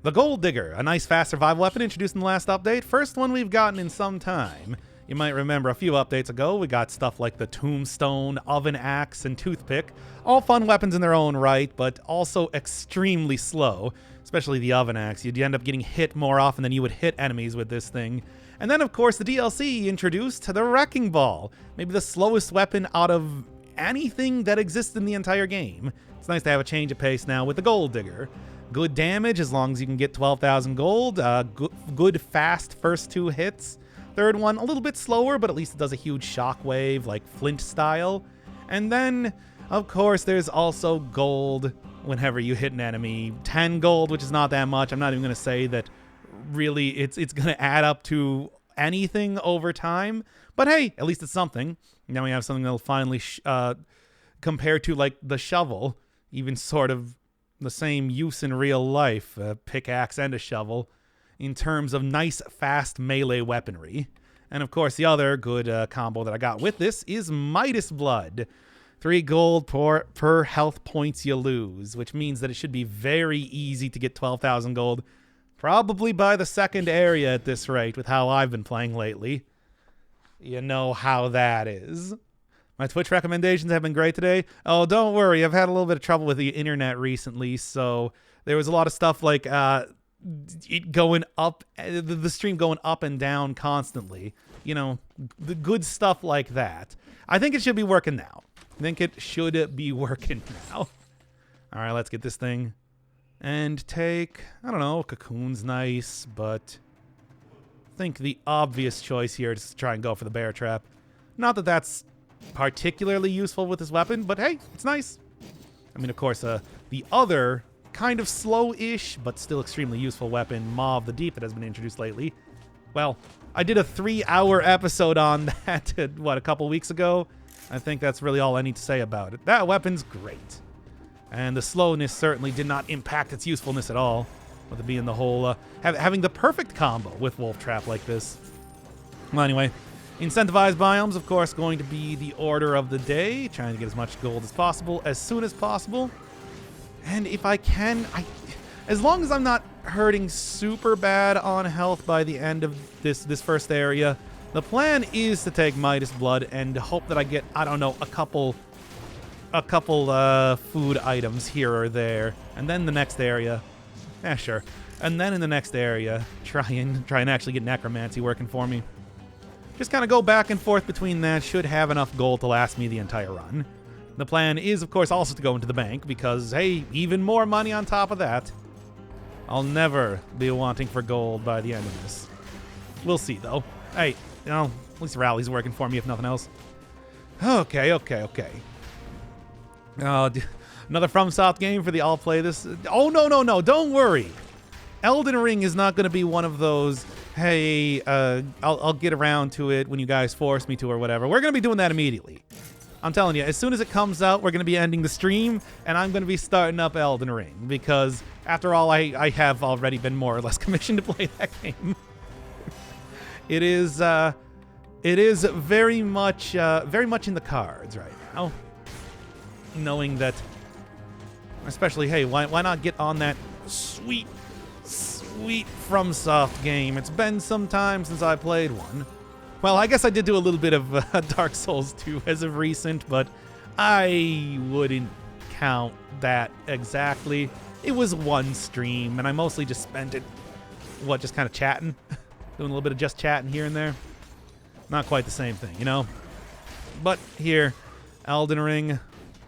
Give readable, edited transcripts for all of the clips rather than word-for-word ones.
The Gold Digger, a nice fast survival weapon introduced in the last update. First one we've gotten in some time. You might remember a few updates ago, we got stuff like the Tombstone, Oven Axe, and Toothpick. All fun weapons in their own right, but also extremely slow. Especially the Oven Axe. You'd end up getting hit more often than you would hit enemies with this thing. And then, of course, the DLC introduced the Wrecking Ball. Maybe the slowest weapon out of anything that exists in the entire game. It's nice to have a change of pace now with the Gold Digger. Good damage as long as you can get 12,000 gold. Good fast first 2 hits. Third one, a little bit slower, but at least it does a huge shockwave, like Flint style. And then, of course, there's also gold whenever you hit an enemy. 10 gold, which is not that much. I'm not even going to say that really it's going to add up to anything over time. But hey, at least it's something. Now we have something that'll finally compare to, like, the shovel. Even sort of the same use in real life, a pickaxe and a shovel, in terms of nice, fast melee weaponry. And of course, the other good combo that I got with this is Midas Blood. 3 gold per health points you lose, which means that it should be very easy to get 12,000 gold, probably by the second area at this rate, with how I've been playing lately. You know how that is. My Twitch recommendations have been great today. Oh, don't worry, I've had a little bit of trouble with the internet recently, so there was a lot of stuff like it going up, the stream going up and down constantly. You know, the good stuff like that. I think it should be working now. I think it should be working now. All right, let's get this thing. And take, I don't know, Cocoon's nice, but I think the obvious choice here is to try and go for the bear trap. Not that that's particularly useful with this weapon, but hey, it's nice. I mean, of course, the other kind of slow-ish, but still extremely useful weapon, Maw of the Deep, that has been introduced lately. Well, I did a 3-hour episode on that, what, a couple weeks ago? I think that's really all I need to say about it. That weapon's great. And the slowness certainly did not impact its usefulness at all, with it being the whole, having the perfect combo with Wolf Trap like this. Well, anyway, incentivized biomes, of course, going to be the order of the day, trying to get as much gold as possible, as soon as possible. And if I can, as long as I'm not hurting super bad on health by the end of this first area, the plan is to take Midas Blood and hope that I get, I don't know, a couple food items here or there, and then the next area, sure, and then in the next area, try and actually get Necromancy working for me. Just kind of go back and forth between that. Should have enough gold to last me the entire run. The plan is, of course, also to go into the bank because, hey, even more money on top of that. I'll never be wanting for gold by the end of this. We'll see, though. Hey, you know, at least Rally's working for me, if nothing else. Okay. Another FromSoft game for the I'll play this. Oh, no, don't worry. Elden Ring is not going to be one of those, hey, I'll get around to it when you guys force me to or whatever. We're going to be doing that immediately. I'm telling you, as soon as it comes out, we're going to be ending the stream, and I'm going to be starting up Elden Ring, because, after all, I have already been more or less commissioned to play that game. It is very much in the cards right now. Knowing that, especially, hey, why not get on that sweet FromSoft game? It's been some time since I played one. Well, I guess I did do a little bit of Dark Souls 2 as of recent, but I wouldn't count that exactly. It was one stream, and I mostly just spent it, just kind of chatting? Doing a little bit of just chatting here and there. Not quite the same thing, you know? But here, Elden Ring,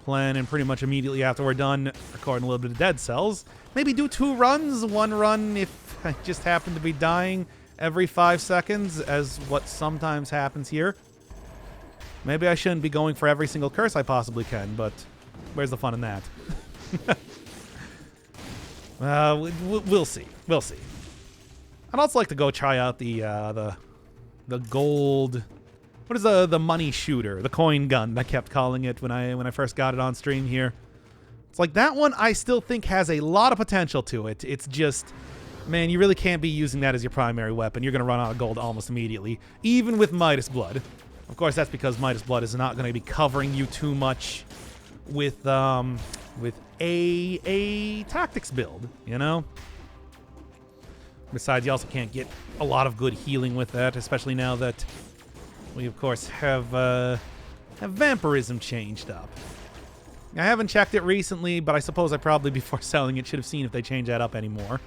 planning pretty much immediately after we're done recording a little bit of Dead Cells. Maybe do 2 runs, 1 run if I just happen to be dying every 5 seconds, as what sometimes happens here. Maybe I shouldn't be going for every single curse I possibly can, but where's the fun in that? We'll see. We'll see. I'd also like to go try out the gold. What is the money shooter, the coin gun? I kept calling it when I first got it on stream here. It's like that one. I still think has a lot of potential to it. It's just, man, you really can't be using that as your primary weapon. You're gonna run out of gold almost immediately, even with Midas Blood. Of course, that's because Midas Blood is not going to be covering you too much with a tactics build, you know? Besides, you also can't get a lot of good healing with that, especially now that we, of course, have vampirism changed up. I haven't checked it recently, but I suppose I probably, before selling it, should have seen if they change that up anymore.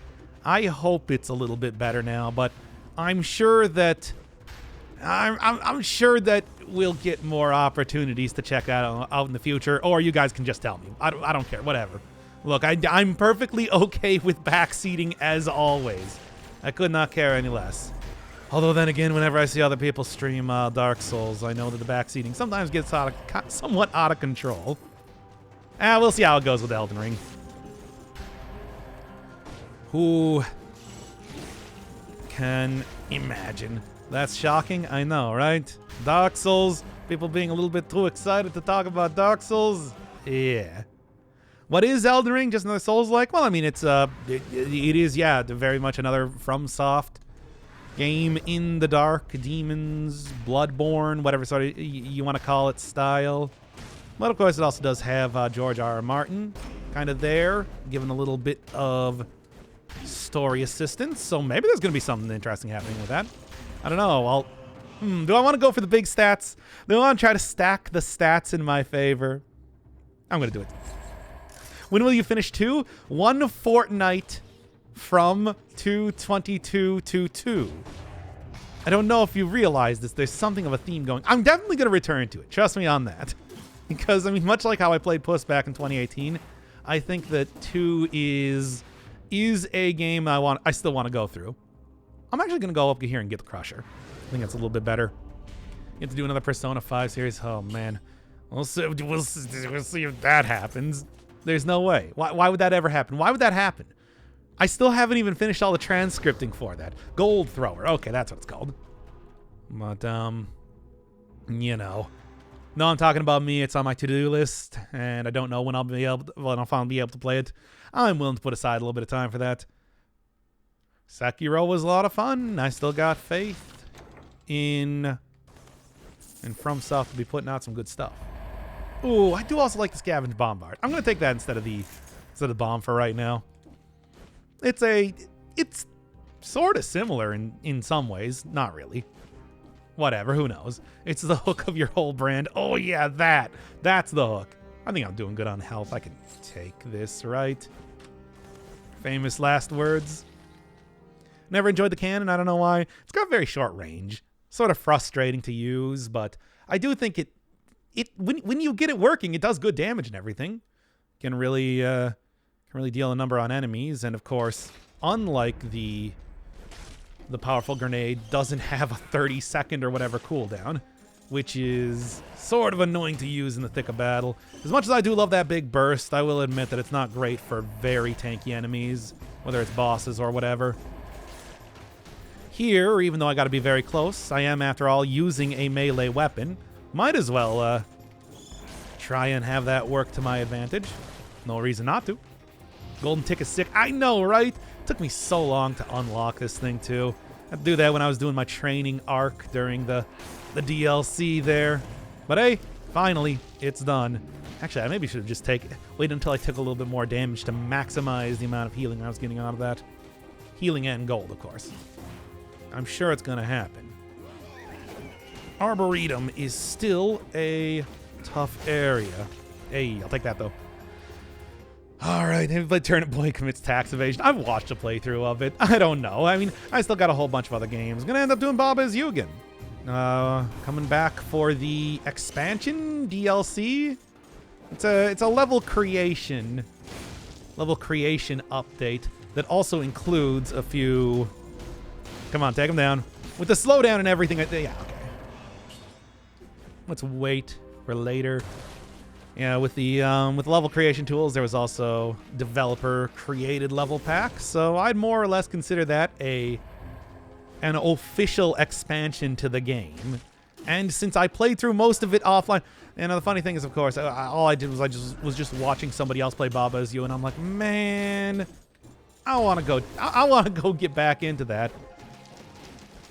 I hope it's a little bit better now, but I'm sure that I'm sure that we'll get more opportunities to check out in the future, or you guys can just tell me. I don't care, whatever. Look, I'm perfectly okay with backseating as always. I could not care any less. Although then again, whenever I see other people stream Dark Souls, I know that the backseating sometimes gets somewhat out of control. We'll see how it goes with Elden Ring. Who can imagine? That's shocking, I know, right? Dark Souls, people being a little bit too excited to talk about Dark Souls. Yeah. What is Elden Ring? Just another Souls-like? Well, I mean, it is, yeah, very much another FromSoft game in the dark, demons, Bloodborne, whatever sort of you want to call it style. But of course, it also does have George R.R. Martin kind of there, giving a little bit of story assistance. So maybe there's going to be something interesting happening with that. I don't know. Do I want to go for the big stats? Do I want to try to stack the stats in my favor? I'm going to do it. When will you finish 2? 1 fortnight from 2/22/22. I don't know if you realize this. There's something of a theme going. I'm definitely going to return to it. Trust me on that. Because, I mean, much like how I played Puss back in 2018, I think that 2 is a game I still want to go through. I'm actually going to go up here and get the Crusher. I think that's a little bit better. You have to do another Persona 5 series. Oh, man. We'll see if that happens. There's no way. Why would that ever happen? Why would that happen? I still haven't even finished all the transcripting for that. Gold Thrower. Okay, that's what it's called. But, you know. No, I'm talking about me. It's on my to-do list, and I don't know when I'll finally be able to play it. I'm willing to put aside a little bit of time for that. Sekiro was a lot of fun. I still got faith in FromSoft to be putting out some good stuff. Ooh, I do also like the Scavenge Bombard. I'm gonna take that instead of the bomb for right now. It's sort of similar in some ways, not really. Whatever, who knows? It's the hook of your whole brand. Oh yeah, that's the hook. I think I'm doing good on health. I can take this, right? Famous last words. Never enjoyed the cannon. I don't know why. It's got very short range. Sort of frustrating to use, but I do think when you get it working, it does good damage and everything. Can really deal a number on enemies, and of course, unlike the powerful grenade, doesn't have a 30-second or whatever cooldown, which is sort of annoying to use in the thick of battle. As much as I do love that big burst, I will admit that it's not great for very tanky enemies, whether it's bosses or whatever. Here, even though I got to be very close, I am, after all, using a melee weapon. Might as well try and have that work to my advantage. No reason not to. Golden tick is sick. I know, right? It took me so long to unlock this thing, too. I had to do that when I was doing my training arc during the DLC there. But hey, finally, it's done. Actually, I maybe should have just waited until I took a little bit more damage to maximize the amount of healing I was getting out of that. Healing and gold, of course. I'm sure it's going to happen. Arboretum is still a tough area. Hey, I'll take that, though. All right, everybody Turnip Boy commits tax evasion. I've watched a playthrough of it. I don't know. I mean, I still got a whole bunch of other games. Gonna end up doing Baba Is You again. Coming back for the expansion DLC. It's a level creation update that also includes a few. Come on, take them down with the slowdown and everything. Yeah, okay. Let's wait for later. Yeah, with the level creation tools, there was also developer-created level packs, so I'd more or less consider that an official expansion to the game. And since I played through most of it offline, and the funny thing is, of course, all I did was I was just watching somebody else play Baba Is You, and I'm like, man, I want to go get back into that.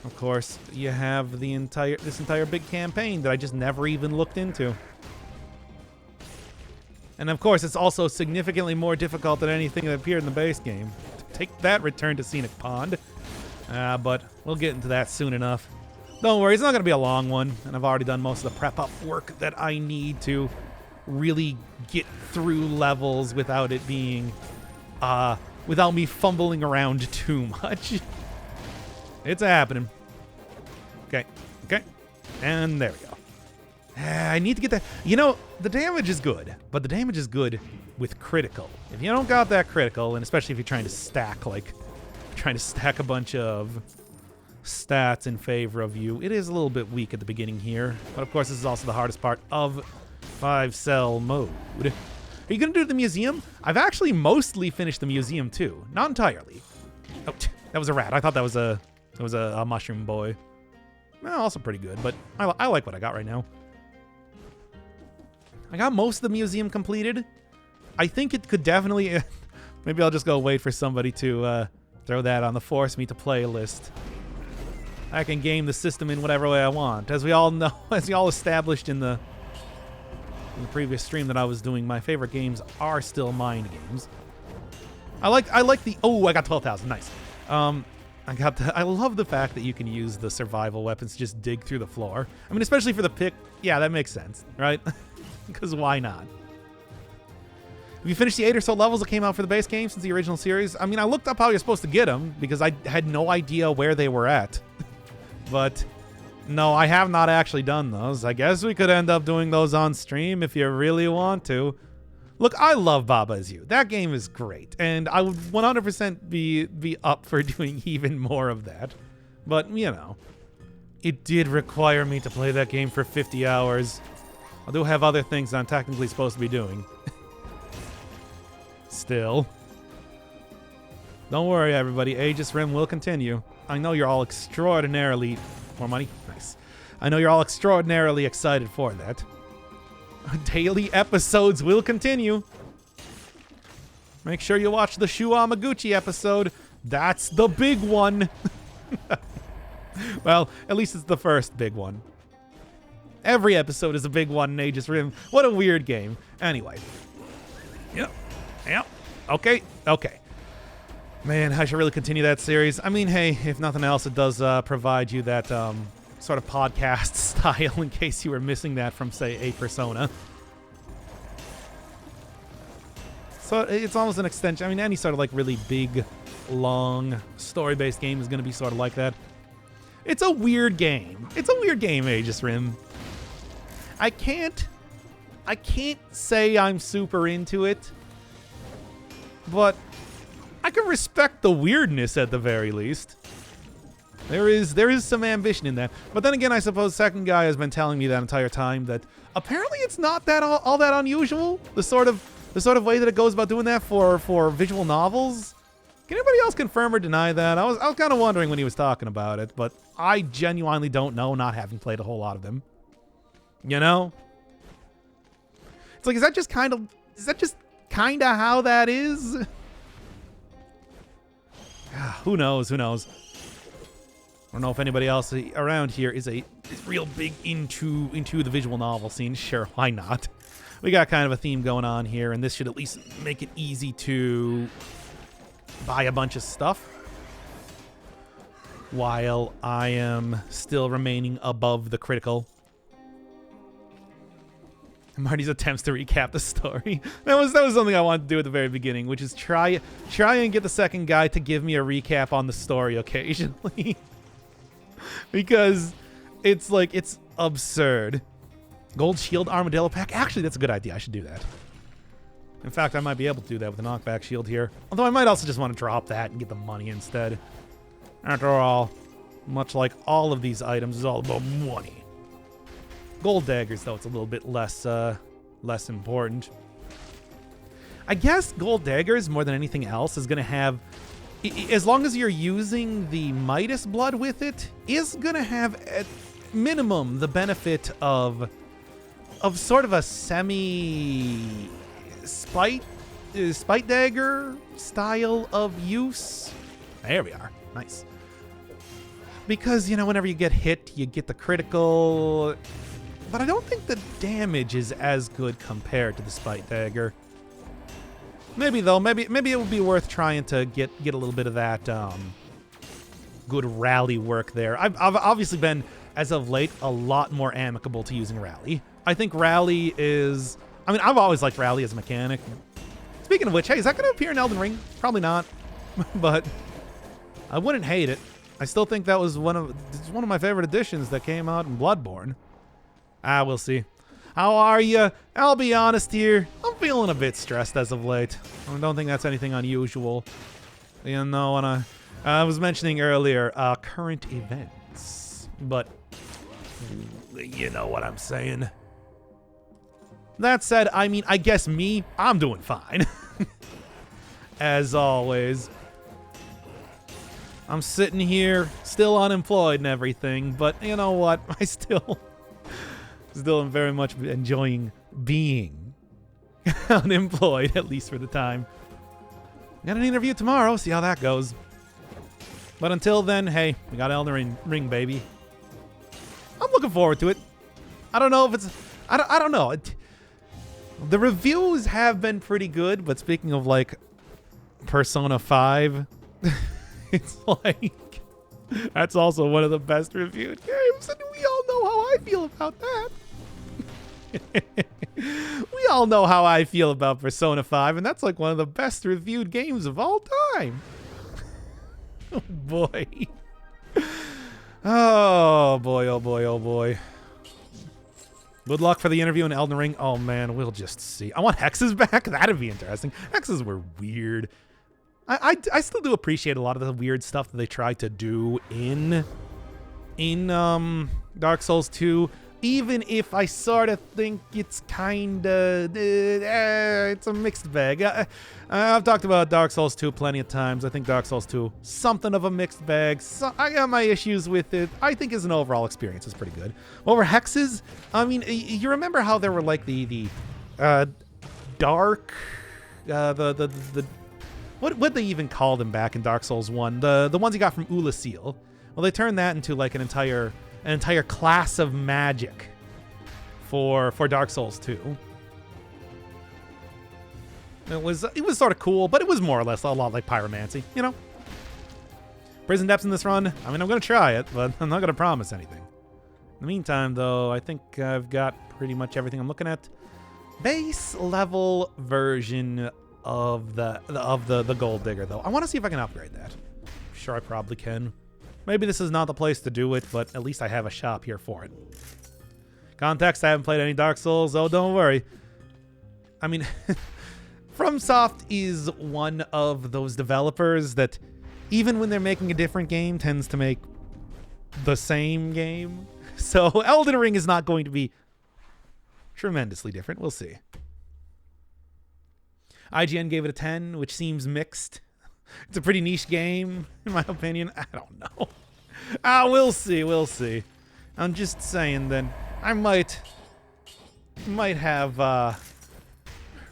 Of course, you have this entire big campaign that I just never even looked into. And of course, it's also significantly more difficult than anything that appeared in the base game. Take that, Return to Scenic Pond. But we'll get into that soon enough. Don't worry, it's not going to be a long one, and I've already done most of the prep-up work that I need to really get through levels without it being, without me fumbling around too much. It's happening. Okay, and there we go. I need to get that. You know, the damage is good, but the damage is good with critical. If you don't got that critical, and especially if you're trying to stack, like, trying to stack a bunch of stats in favor of you, it is a little bit weak at the beginning here. But of course, this is also the hardest part of 5-cell mode. Are you going to do the museum? I've actually mostly finished the museum too. Not entirely. Oh, that was a rat. I thought that was a mushroom boy. Well, also pretty good, but I like what I got right now. I got most of the museum completed. I think it could definitely... maybe I'll just go wait for somebody to throw that on the Force Me to Play list. I can game the system in whatever way I want. As we all know, as we all established in the previous stream that I was doing, my favorite games are still mind games. I like the... Oh, I got 12,000. Nice. I love the fact that you can use the survival weapons to just dig through the floor. I mean, especially for the pick. Yeah, that makes sense, right? Because why not? Have you finished the 8 or so levels that came out for the base game since the original series? I mean, I looked up how you're supposed to get them because I had no idea where they were at. But no, I have not actually done those. I guess we could end up doing those on stream if you really want to. Look, I love Baba Is You. That game is great, and I would 100% be up for doing even more of that. But, you know, it did require me to play that game for 50 hours. I do have other things I'm technically supposed to be doing. Still. Don't worry, everybody. Aegis Rim will continue. I know you're all extraordinarily... More money? Nice. I know you're all extraordinarily excited for that. Daily episodes will continue. Make sure you watch the Shu Amaguchi episode. That's the big one. Well, at least it's the first big one. Every episode is a big one in Aegis Rim. What a weird game. Anyway. Yep. Okay. Man, I should really continue that series. I mean, hey, if nothing else, it does provide you that sort of podcast style in case you were missing that from, say, a Persona. So it's almost an extension. I mean, any sort of like really big, long, story-based game is going to be sort of like that. It's a weird game. Aegis Rim. I can't say I'm super into it, but I can respect the weirdness at the very least. There is some ambition in that. But then again, I suppose Second Guy has been telling me that entire time that apparently it's not that all that unusual. The sort of way that it goes about doing that for visual novels. Can anybody else confirm or deny that? I was kind of wondering when he was talking about it, but I genuinely don't know, not having played a whole lot of them. You know? It's like, is that just kind of how that is? Who knows? I don't know if anybody else around here is real big into the visual novel scene. Sure, why not? We got kind of a theme going on here, and this should at least make it easy to buy a bunch of stuff while I am still remaining above the critical. Marty's attempts to recap the story. That was something I wanted to do at the very beginning, which is try and get the second guy to give me a recap on the story occasionally. Because it's absurd. Gold shield armadillo pack. Actually, that's a good idea. I should do that. In fact, I might be able to do that with a knockback shield here. Although I might also just want to drop that and get the money instead. After all, much like all of these items, is all about money. Gold daggers, though, it's a little bit less important. I guess gold daggers, more than anything else, is going to have, as long as you're using the Midas blood with it, is going to have, at minimum, the benefit of sort of a semi-spite dagger style of use. There we are. Nice. Because, you know, whenever you get hit, you get the critical... But I don't think the damage is as good compared to the Spite Dagger. Maybe though, maybe it would be worth trying to get a little bit of that good rally work there. I've obviously been, as of late, a lot more amicable to using rally. I think rally is... I mean, I've always liked rally as a mechanic. Speaking of which, hey, is that going to appear in Elden Ring? Probably not. But I wouldn't hate it. I still think that was one of my favorite additions that came out in Bloodborne. We'll see. How are you? I'll be honest here. I'm feeling a bit stressed as of late. I don't think that's anything unusual. You know, and I was mentioning earlier current events, but you know what I'm saying. That said, I mean, I guess I'm doing fine. As always. I'm sitting here, still unemployed and everything, but you know what? I still am very much enjoying being unemployed, at least for the time. Got an interview tomorrow, see how that goes. But until then, hey, we got Elden Ring, baby. I'm looking forward to it. I don't know if it's... I don't know. The reviews have been pretty good, but speaking of, like, Persona 5... It's like, that's also one of the best reviewed games, and we all know how I feel about that. We all know how I feel about Persona 5, and that's like one of the best reviewed games of all time. Oh boy. Oh boy, oh boy, oh boy. Good luck for the interview in Elden Ring. Oh man, we'll just see. I want hexes back. That'd be interesting. Hexes were weird. I still do appreciate a lot of the weird stuff that they tried to do in Dark Souls 2, even if I sort of think it's kind of it's a mixed bag. I've talked about Dark Souls 2 plenty of times. I think Dark Souls 2 something of a mixed bag. So I got my issues with it. I think as an overall experience, it's pretty good. Over hexes, I mean, you remember how there were like the dark What they even call them back in Dark Souls 1? The ones you got from Ulasil. Well, they turned that into like an entire class of magic for Dark Souls 2. It was sort of cool, but it was more or less a lot like pyromancy, you know? Prison Depths in this run, I mean, I'm going to try it, but I'm not going to promise anything. In the meantime, though, I think I've got pretty much everything I'm looking at. Base level version of the Gold Digger, though. I want to see if I can upgrade that. I'm sure I probably can. Maybe this is not the place to do it, but at least I have a shop here for it. Context, I haven't played any Dark Souls, oh, don't worry. I mean, FromSoft is one of those developers that, even when they're making a different game, tends to make the same game. So Elden Ring is not going to be tremendously different. We'll see. IGN gave it a 10, which seems mixed. It's a pretty niche game, in my opinion. I don't know. We'll see, we'll see. I'm just saying that I might have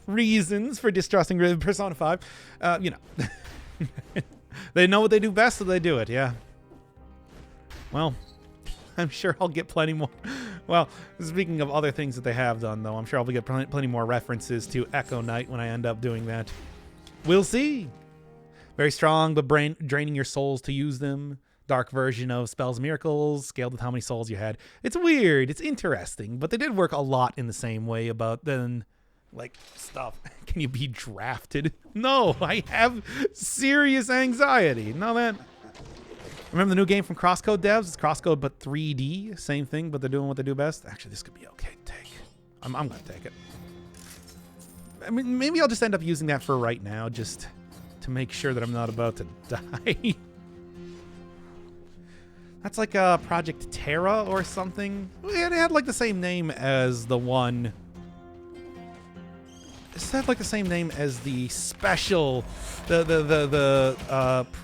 reasons for distrusting Persona 5. You know. They know what they do best, so they do it, yeah. Well, I'm sure I'll get plenty more. Well, speaking of other things that they have done, though, I'm sure I'll get plenty more references to Echo Knight when I end up doing that. We'll see. Very strong, but draining your souls to use them. Dark version of Spells Miracles, scaled with how many souls you had. It's weird. It's interesting, but they did work a lot in the same way about then, like, stuff. Can you be drafted? No, I have serious anxiety. No, man. Remember the new game from Crosscode devs? It's Crosscode, but 3D. Same thing, but they're doing what they do best. Actually, this could be okay to take. I'm going to take it. I mean, maybe I'll just end up using that for right now, just to make sure that I'm not about to die. That's like Project Terra or something. It had like the same name as the one... It had like the same name as the special, the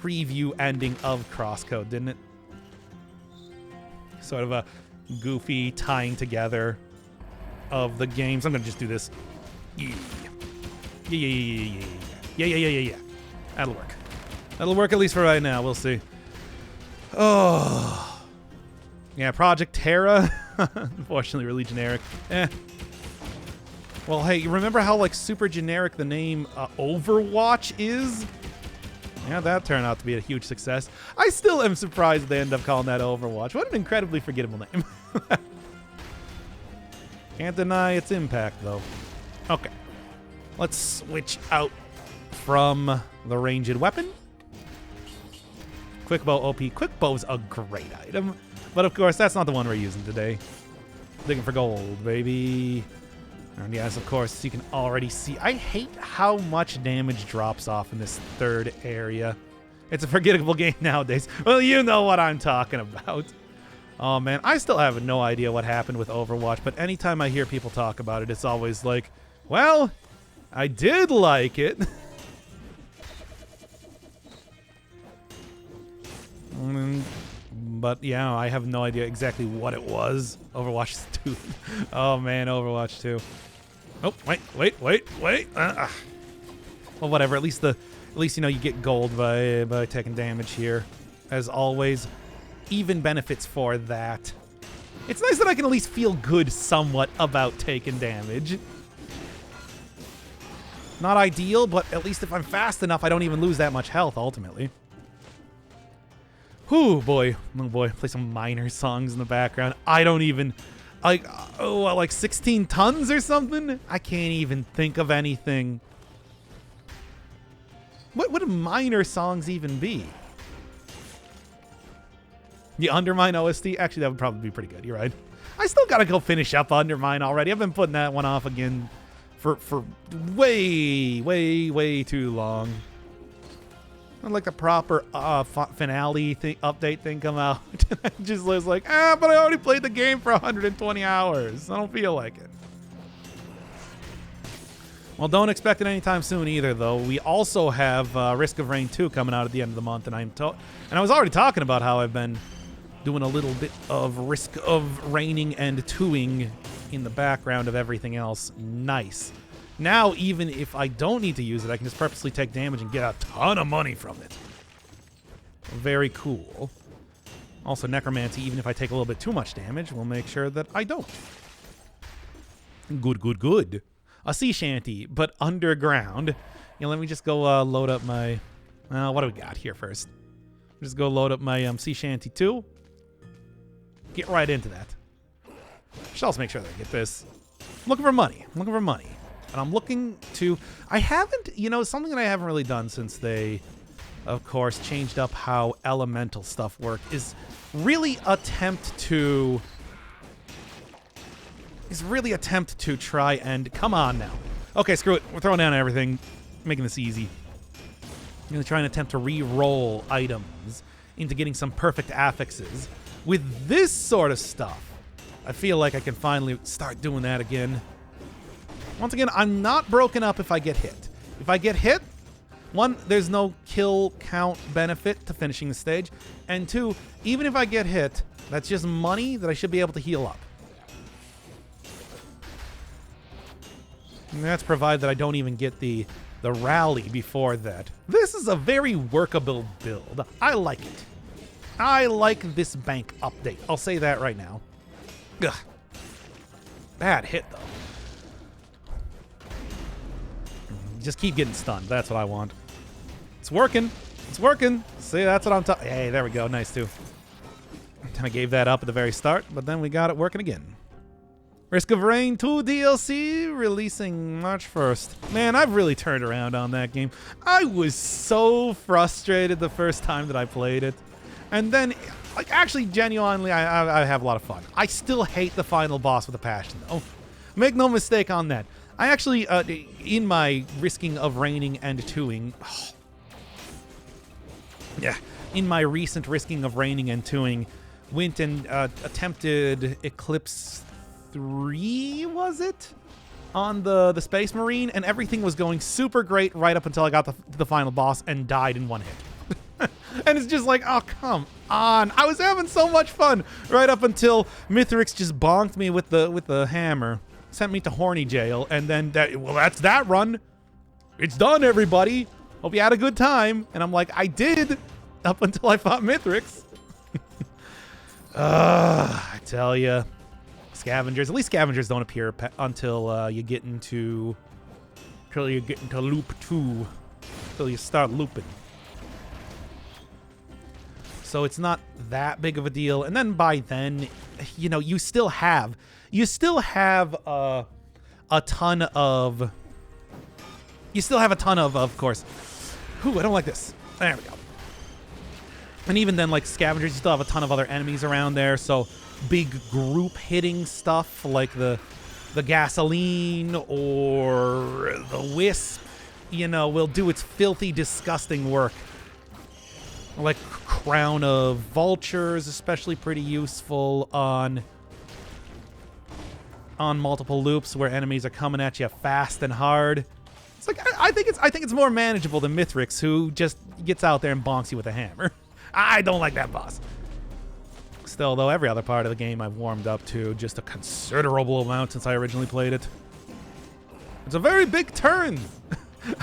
preview ending of Crosscode, didn't it? Sort of a goofy tying together of the games. I'm gonna just do this. Yeah. That'll work. That'll work at least for right now. We'll see. Oh, yeah. Project Terra. Unfortunately, really generic. Well, hey, you remember how, like, super generic the name Overwatch is? Yeah, that turned out to be a huge success. I still am surprised they end up calling that Overwatch. What an incredibly forgettable name. Can't deny its impact, though. Okay. Let's switch out from the ranged weapon. Quick bow OP. Quick bow's a great item. But of course, that's not the one we're using today. Digging for gold, baby. And yes, of course, you can already see. I hate how much damage drops off in this third area. It's a forgettable game nowadays. Well, you know what I'm talking about. Oh, man. I still have no idea what happened with Overwatch, but anytime I hear people talk about it, it's always like, well, I did like it. But, yeah, I have no idea exactly what it was. Overwatch 2. Oh, man, Overwatch 2. Oh, wait. Well, whatever. At least you know you get gold by taking damage here. As always, even benefits for that. It's nice that I can at least feel good somewhat about taking damage. Not ideal, but at least if I'm fast enough, I don't even lose that much health, ultimately. Whew, boy. Oh, boy. Play some minor songs in the background. I don't even... like 16 tons or something? I can't even think of anything. What would minor songs even be? The Undermine OST? Actually, that would probably be pretty good. You're right. I still gotta go finish up Undermine already. I've been putting that one off again for way too long. I'd like the proper finale update thing come out. Just was like, but I already played the game for 120 hours. I don't feel like it. Well, don't expect it anytime soon either, though. We also have Risk of Rain 2 coming out at the end of the month, and I was already talking about how I've been doing a little bit of Risk of Raining and 2ing in the background of everything else. Nice. Now, even if I don't need to use it, I can just purposely take damage and get a ton of money from it. Very cool. Also, Necromancy, even if I take a little bit too much damage, will make sure that I don't. Good. A sea shanty, but underground. You know, let me just go load up my... what do we got here first? Just go load up my sea shanty 2. Get right into that. Should also make sure that I get this. I'm looking for money. And I'm looking to... I haven't... You know, something that I haven't really done since they, of course, changed up how elemental stuff worked is really attempt to try and... Come on now. Okay, screw it. We're throwing down everything. Making this easy. I'm going to try and attempt to re-roll items into getting some perfect affixes. With this sort of stuff, I feel like I can finally start doing that again. Once again, I'm not broken up if I get hit. If I get hit, one, there's no kill count benefit to finishing the stage. And two, even if I get hit, that's just money that I should be able to heal up. And that's provided that I don't even get the rally before that. This is a very workable build. I like it. I like this bank update. I'll say that right now. Ugh. Bad hit, though. Just keep getting stunned. That's what I want. It's working. See, that's what I'm talking. Hey, there we go. Nice, too. Kind of gave that up at the very start, but then we got it working again. Risk of Rain 2 DLC releasing March 1st. Man, I've really turned around on that game. I was so frustrated the first time that I played it. And then, like, actually, genuinely, I have a lot of fun. I still hate the final boss with a passion, though. Make no mistake on that. I actually, in my risking of raining and 2ing... in my recent risking of raining and 2ing, went and attempted Eclipse 3, was it? On the Space Marine, and everything was going super great right up until I got to the final boss and died in one hit. And it's just like, oh, come on. I was having so much fun right up until Mithrix just bonked me with the hammer. Sent me to horny jail, and then that's that run. It's done, everybody. Hope you had a good time. And I'm like, I did, up until I fought Mithrix. I tell you, scavengers. At least scavengers don't appear until you get into loop 2, until you start looping. So it's not that big of a deal. And then by then, you know, you still have a ton of, of course. Ooh, I don't like this. There we go. And even then, like scavengers, you still have a ton of other enemies around there. So big group hitting stuff like the gasoline or the wisp, you know, will do its filthy, disgusting work. Like crown of vultures, especially pretty useful on multiple loops where enemies are coming at you fast and hard. It's like I think it's more manageable than Mithrix, who just gets out there and bonks you with a hammer. I don't like that boss. Still, though, every other part of the game I've warmed up to just a considerable amount since I originally played it. It's a very big turn.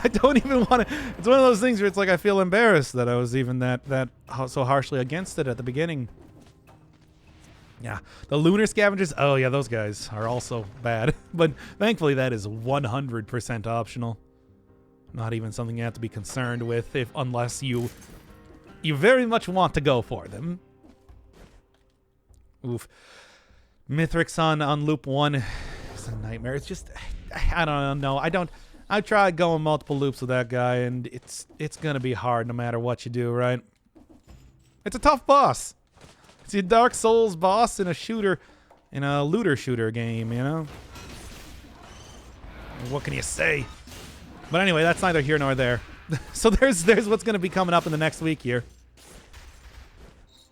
I don't even want to. It's one of those things where it's like I feel embarrassed that I was even that so harshly against it at the beginning. Yeah, the lunar scavengers. Oh yeah, those guys are also bad. But thankfully, that is 100% optional. Not even something you have to be concerned with, unless you very much want to go for them. Oof. Mithrix on loop 1 is a nightmare. It's just, I don't know. I tried going multiple loops with that guy, and it's gonna be hard no matter what you do, right? It's a tough boss. It's a Dark Souls boss in a looter shooter game, you know? What can you say? But anyway, that's neither here nor there. So there's what's gonna be coming up in the next week here.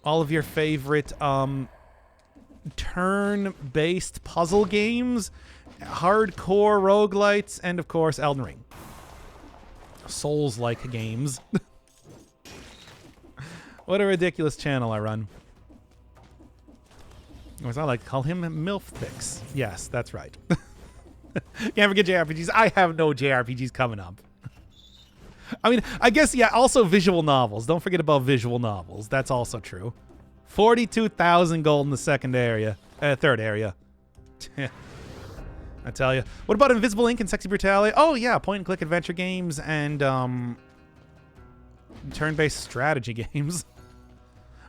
All of your favorite turn-based puzzle games, hardcore roguelites, and of course Elden Ring. Souls-like games. What a ridiculous channel I run. Or as I like to call him, MILFfix. Yes, that's right. Can't forget JRPGs. I have no JRPGs coming up. I mean, I guess, yeah, also visual novels. Don't forget about visual novels. That's also true. 42,000 gold in the third area. I tell you. What about Invisible Ink and Sexy Brutality? Oh, yeah, point-and-click adventure games and turn-based strategy games.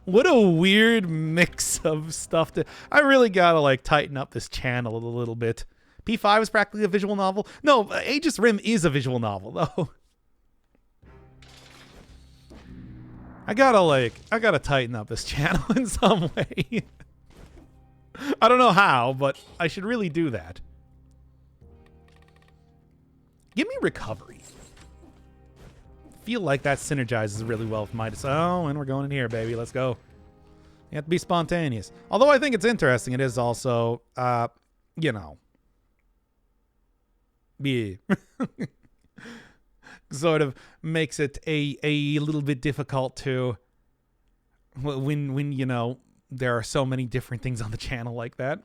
What a weird mix of stuff. I really gotta, like, tighten up this channel a little bit. P5 is practically a visual novel. No, Aegis Rim is a visual novel, though. I gotta tighten up this channel in some way. I don't know how, but I should really do that. Give me recovery. Feel like that synergizes really well with my... Oh, and we're going in here, baby. Let's go. You have to be spontaneous. Although I think it's interesting, it is also, you know... Yeah. Sort of makes it a little bit difficult to... When, you know, there are so many different things on the channel like that.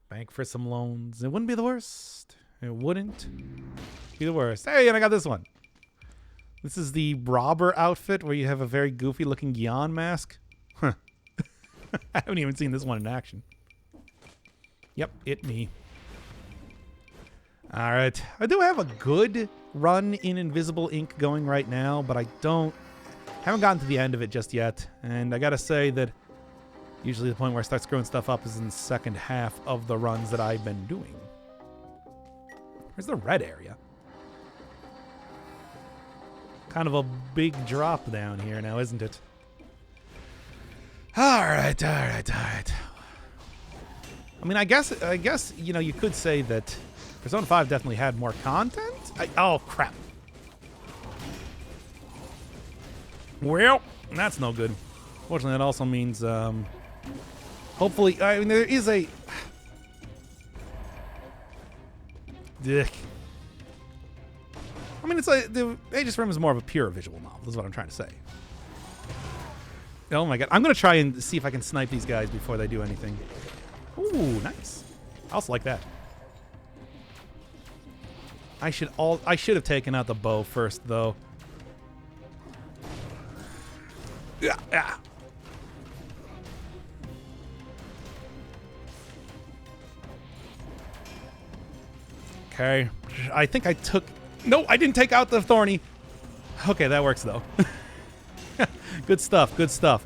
Bank for some loans. It wouldn't be the worst. It wouldn't be the worst. Hey, and I got this one. This is the robber outfit where you have a very goofy looking Gion mask. Huh. I haven't even seen this one in action. Yep, me. All right. I do have a good run in Invisible Ink going right now, but I haven't gotten to the end of it just yet. And I gotta say that usually the point where I start screwing stuff up is in the second half of the runs that I've been doing. Where's the red area? Kind of a big drop down here now, isn't it? All right. I mean, I guess you know, you could say that Persona 5 definitely had more content. Oh crap. Well, that's no good. Fortunately, that also means hopefully, I mean, there is a dick. I mean, it's like the Aegis Rim is more of a pure visual novel. Is what I'm trying to say. Oh my god, I'm gonna try and see if I can snipe these guys before they do anything. Ooh, nice. I also like that. I should have taken out the bow first, though. Yeah. Okay. I think I took... No, I didn't take out the thorny. Okay, that works though. Good stuff, good stuff.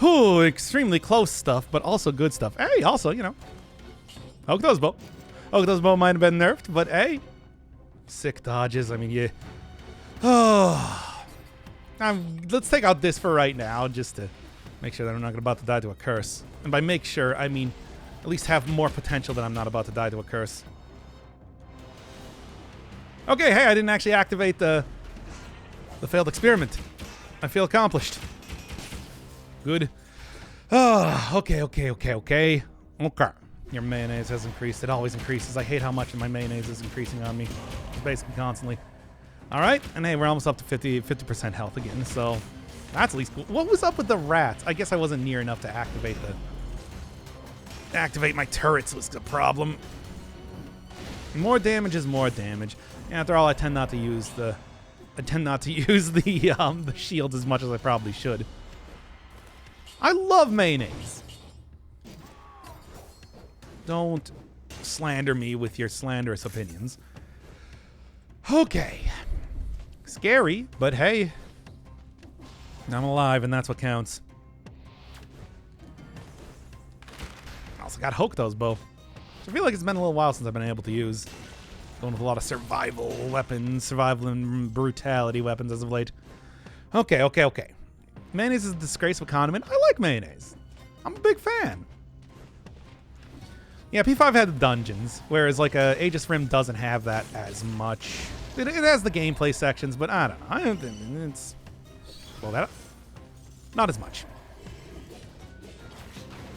Whew, extremely close stuff, but also good stuff. Hey, also, you know, Hokuto's bow. Hokuto's bow might have been nerfed, but hey, sick dodges. I mean, yeah. Oh, let's take out this for right now, just to make sure that I'm not about to die to a curse. And by make sure, I mean at least have more potential that I'm not about to die to a curse. Okay, hey, I didn't actually activate the failed experiment. I feel accomplished. Good. Oh, okay. Okay. Your mayonnaise has increased. It always increases. I hate how much my mayonnaise is increasing on me. Basically constantly. All right, and hey, we're almost up to 50% health again, so that's at least cool. What was up with the rats? I guess I wasn't near enough to activate my turrets was the problem. More damage is more damage. After all, I tend not to use the the shields as much as I probably should. I love mayonnaise. Don't slander me with your slanderous opinions. Okay. Scary, but hey, I'm alive and that's what counts. I also got Hokuto's bow. I feel like it's been a little while since I've been able to use. Going with a lot of survival weapons, survival and brutality weapons as of late. Okay. Mayonnaise is a disgraceful condiment. I like mayonnaise. I'm a big fan. Yeah, P5 had the dungeons, whereas like Aegis Rim doesn't have that as much. It has the gameplay sections, but I don't know. It's well, that not as much.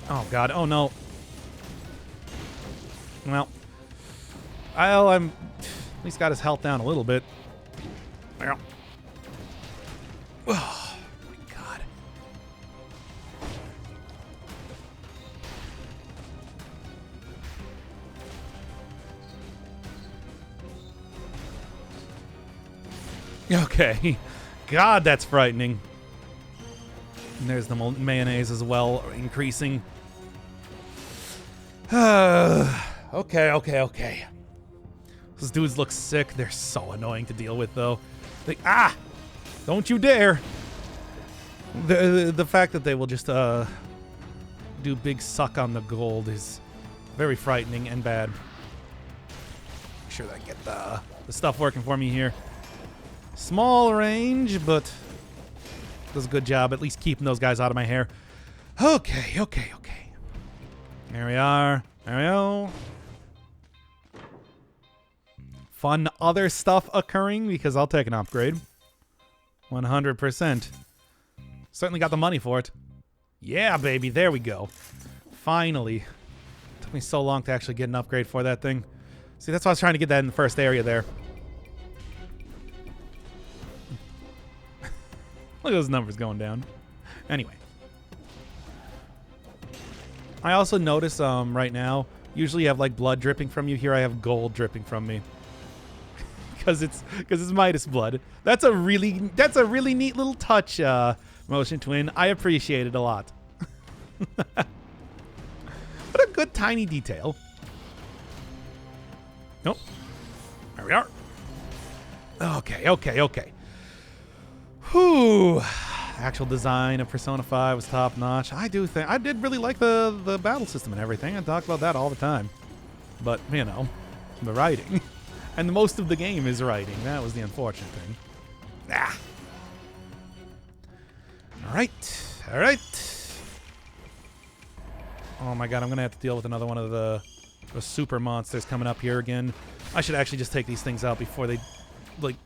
Oh God! Oh no. Well, I'm at least got his health down a little bit. Well. Oh my God. Okay. God, that's frightening. And there's the mayonnaise as well, increasing. Okay. Those dudes look sick. They're so annoying to deal with, though. Don't you dare. The fact that they will just do big suck on the gold is very frightening and bad. Make sure that I get the stuff working for me here. Small range, but does a good job at least keeping those guys out of my hair. Okay. There we are. There we go. Fun other stuff occurring because I'll take an upgrade. 100%. Certainly got the money for it. Yeah, baby. There we go. Finally. Took me so long to actually get an upgrade for that thing. See, that's why I was trying to get that in the first area there. Look at those numbers going down. Anyway. I also notice right now, usually you have like blood dripping from you. Here I have gold dripping from me. Because it's Midas blood. That's a really neat little touch, Motion Twin. I appreciate it a lot. What a good tiny detail. Nope. There we are. Okay. Whew. Actual design of Persona 5 was top notch. I did really like the battle system and everything. I talk about that all the time. But, you know, the writing. And most of the game is writing. That was the unfortunate thing. Alright. Oh my God, I'm gonna have to deal with another one of the super monsters coming up here again. I should actually just take these things out before they, like,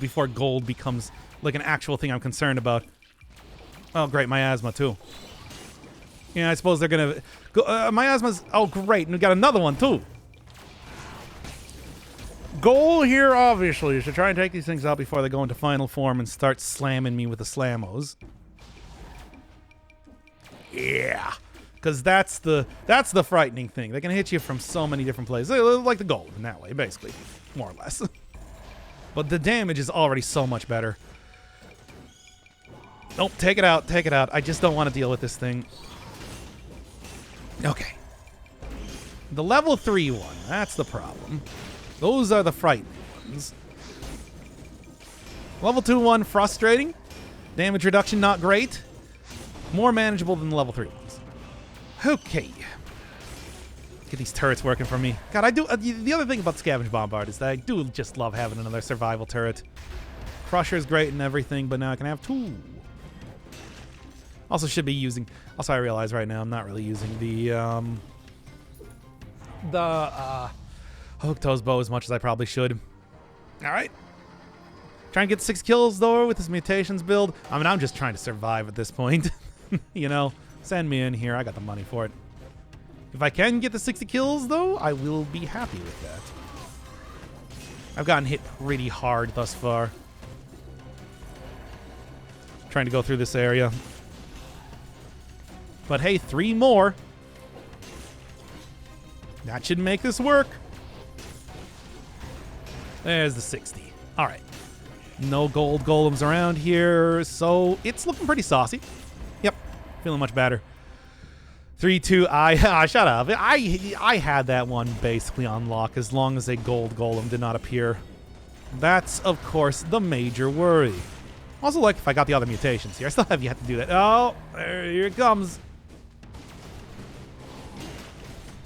before gold becomes like an actual thing I'm concerned about. Oh great, miasma too. Yeah, I suppose they're gonna go, miasma's, oh great, and we got another one too. Goal here obviously is to try and take these things out before they go into final form and start slamming me with the slammos. Yeah, because that's the frightening thing. They can hit you from so many different places, like the gold in that way, basically, more or less. But the damage is already so much better. Nope, take it out. I just don't want to deal with this thing. Okay. The level 3 one, that's the problem. Those are the frightening ones. Level 2 one, frustrating. Damage reduction, not great. More manageable than the level 3 ones. Okay. Get these turrets working for me. God, I do. The other thing about the Scavenge Bombard is that I do just love having another survival turret. Crusher's great and everything, but now I can have 2. Also should be using... Also, I realize right now I'm not really using the Hooktoe's bow as much as I probably should. All right. Trying to get 6 kills, though, with this mutations build. I mean, I'm just trying to survive at this point. You know, send me in here. I got the money for it. If I can get the 60 kills, though, I will be happy with that. I've gotten hit pretty hard thus far. Trying to go through this area. But hey, 3 more. That should make this work. There's the 60. All right. No gold golems around here, so it's looking pretty saucy. Yep, feeling much better. 3-2. Shut up. I had that one basically on lock as long as a gold golem did not appear. That's, of course, the major worry. Also, like if I got the other mutations here, I still have yet to do that. Oh, here it comes.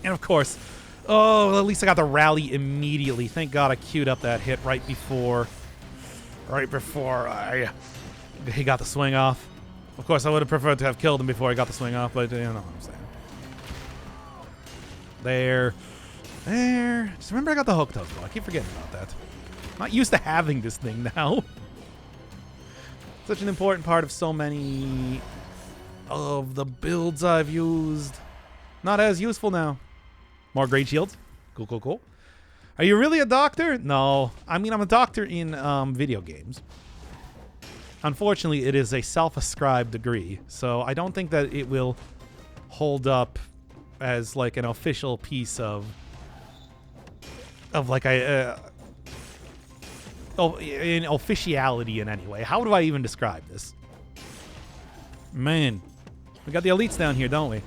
And of course, oh, at least I got the rally immediately. Thank God I queued up that hit right before he got the swing off. Of course, I would have preferred to have killed him before he got the swing off, but you know what I'm saying. There. Just remember I got the Hooktoes, though. I keep forgetting about that. I'm not used to having this thing now. Such an important part of so many of the builds I've used. Not as useful now. More great shields. Cool, cool, cool. Are you really a doctor? No. I mean, I'm a doctor in video games. Unfortunately, it is a self-ascribed degree, so I don't think that it will hold up as like an official piece of like in officiality in any way. How do I even describe this? Man, we got the elites down here, don't we?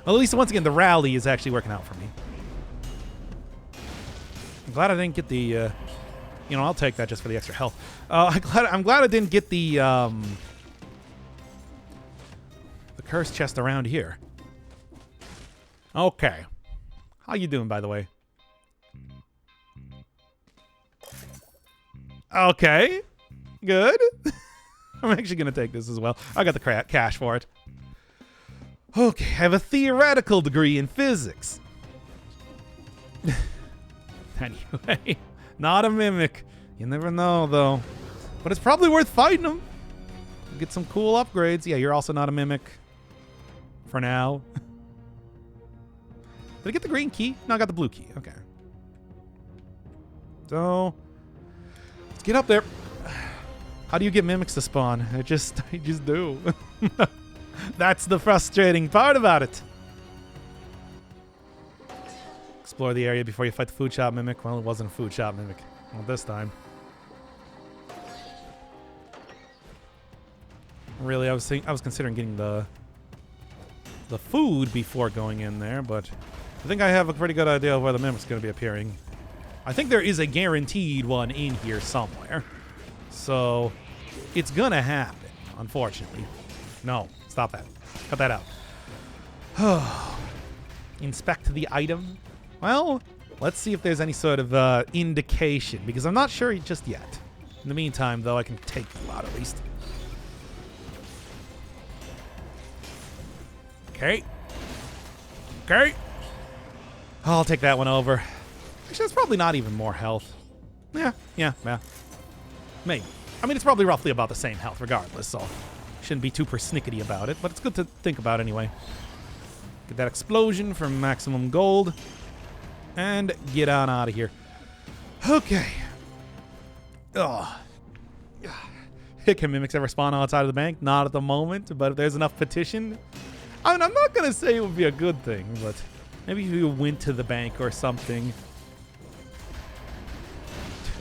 Well, at least once again, the rally is actually working out for me. I'm glad I didn't get the, you know, I'll take that just for the extra health. I'm glad I didn't get the cursed chest around here. Okay. How you doing, by the way? Okay. Good. I'm actually going to take this as well. I got the cash for it. Okay, I have a theoretical degree in physics. Anyway, not a mimic. You never know, though. But it's probably worth fighting them. Get some cool upgrades. Yeah, you're also not a mimic. For now. Did I get the green key? No, I got the blue key. Okay. So, let's get up there. How do you get mimics to spawn? I just do. That's the frustrating part about it. Explore the area before you fight the food shop mimic. Well, it wasn't a food shop mimic. Well, this time. Really, I was considering getting the food before going in there, but I think I have a pretty good idea of where the mimic's going to be appearing. I think there is a guaranteed one in here somewhere. So, it's going to happen, unfortunately. No, stop that. Cut that out. Inspect the item. Well, let's see if there's any sort of indication, because I'm not sure just yet. In the meantime, though, I can take you out at least. Okay. Okay. I'll take that one over. Actually, that's probably not even more health. Yeah. Maybe. I mean, it's probably roughly about the same health regardless, so shouldn't be too persnickety about it, but it's good to think about anyway. Get that explosion for maximum gold. And get on out of here. Okay. Ugh. Can mimics ever spawn outside of the bank? Not at the moment, but if there's enough petition... I mean, I'm not going to say it would be a good thing, but maybe if you went to the bank or something.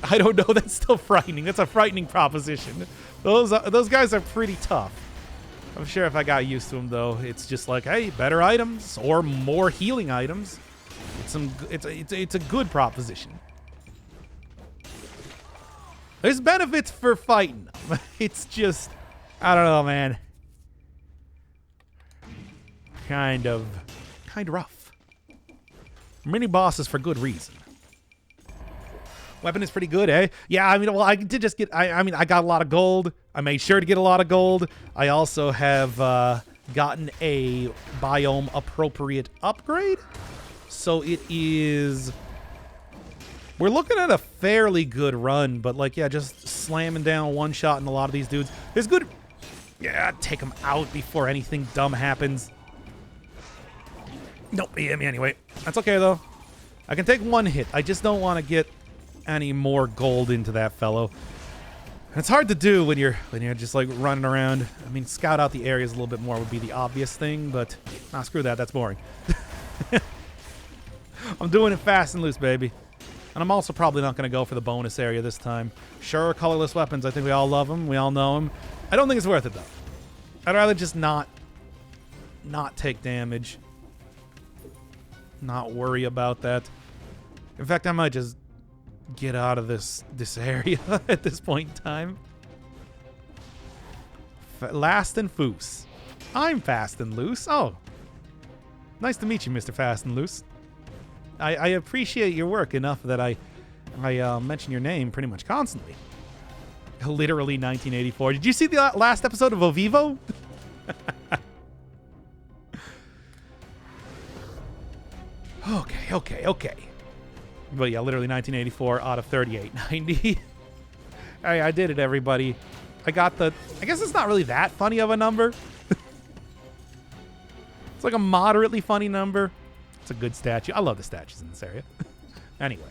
I don't know. That's still frightening. That's a frightening proposition. Those guys are pretty tough. I'm sure if I got used to them, though, it's just like, hey, better items or more healing items. It's a good proposition. There's benefits for fighting them. It's just, I don't know, man. Kind of rough. Mini bosses for good reason. Weapon is pretty good, eh? Yeah, I mean, well, I did just get, I mean, I got a lot of gold. I made sure to get a lot of gold. I also have gotten a biome appropriate upgrade. So it is, we're looking at a fairly good run, but like, yeah, just slamming down one shot in a lot of these dudes. There's good, yeah, take them out before anything dumb happens. Nope, he hit me anyway. That's okay, though. I can take one hit. I just don't want to get any more gold into that fellow. And it's hard to do when you're just like running around. I mean, scout out the areas a little bit more would be the obvious thing, but nah, screw that. That's boring. I'm doing it fast and loose, baby. And I'm also probably not going to go for the bonus area this time. Sure, colorless weapons. I think we all love them. We all know them. I don't think it's worth it, though. I'd rather just not take damage. Not worry about that. In fact, I might just get out of this area at this point in time. Fast and Foose. I'm fast and loose. Oh. Nice to meet you, Mr. Fast and Loose. I appreciate your work enough that I mention your name pretty much constantly. Literally 1984. Did you see the last episode of Ovivo? Okay. But yeah, literally 1984 out of 3890. I did it, everybody. I got the, I guess it's not really that funny of a number. It's like a moderately funny number. It's a good statue. I love the statues in this area. Anyway.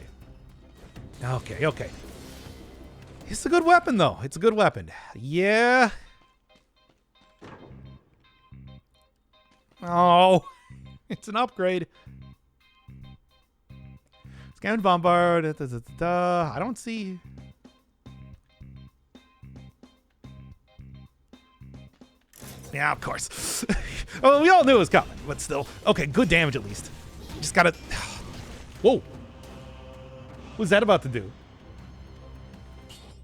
Okay. It's a good weapon, though. It's a good weapon. Yeah. Oh. It's an upgrade. Scan bombard. I don't see. Yeah, of course. Well, we all knew it was coming, but still. Okay, good damage at least. Just gotta. Whoa. What was that about to do?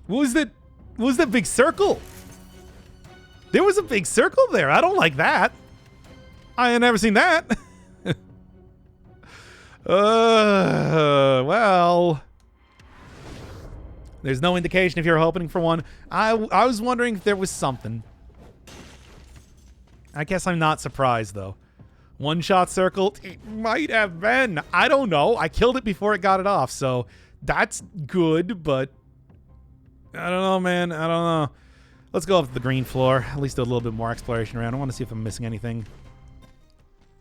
What was that? What was that big circle? There was a big circle there. I don't like that. I ain't never seen that. Well, there's no indication if you're hoping for one. I was wondering if there was something. I guess I'm not surprised, though. One-shot circle? It might have been. I don't know. I killed it before it got it off, so that's good, but I don't know, man. I don't know. Let's go up to the green floor. At least do a little bit more exploration around. I want to see if I'm missing anything.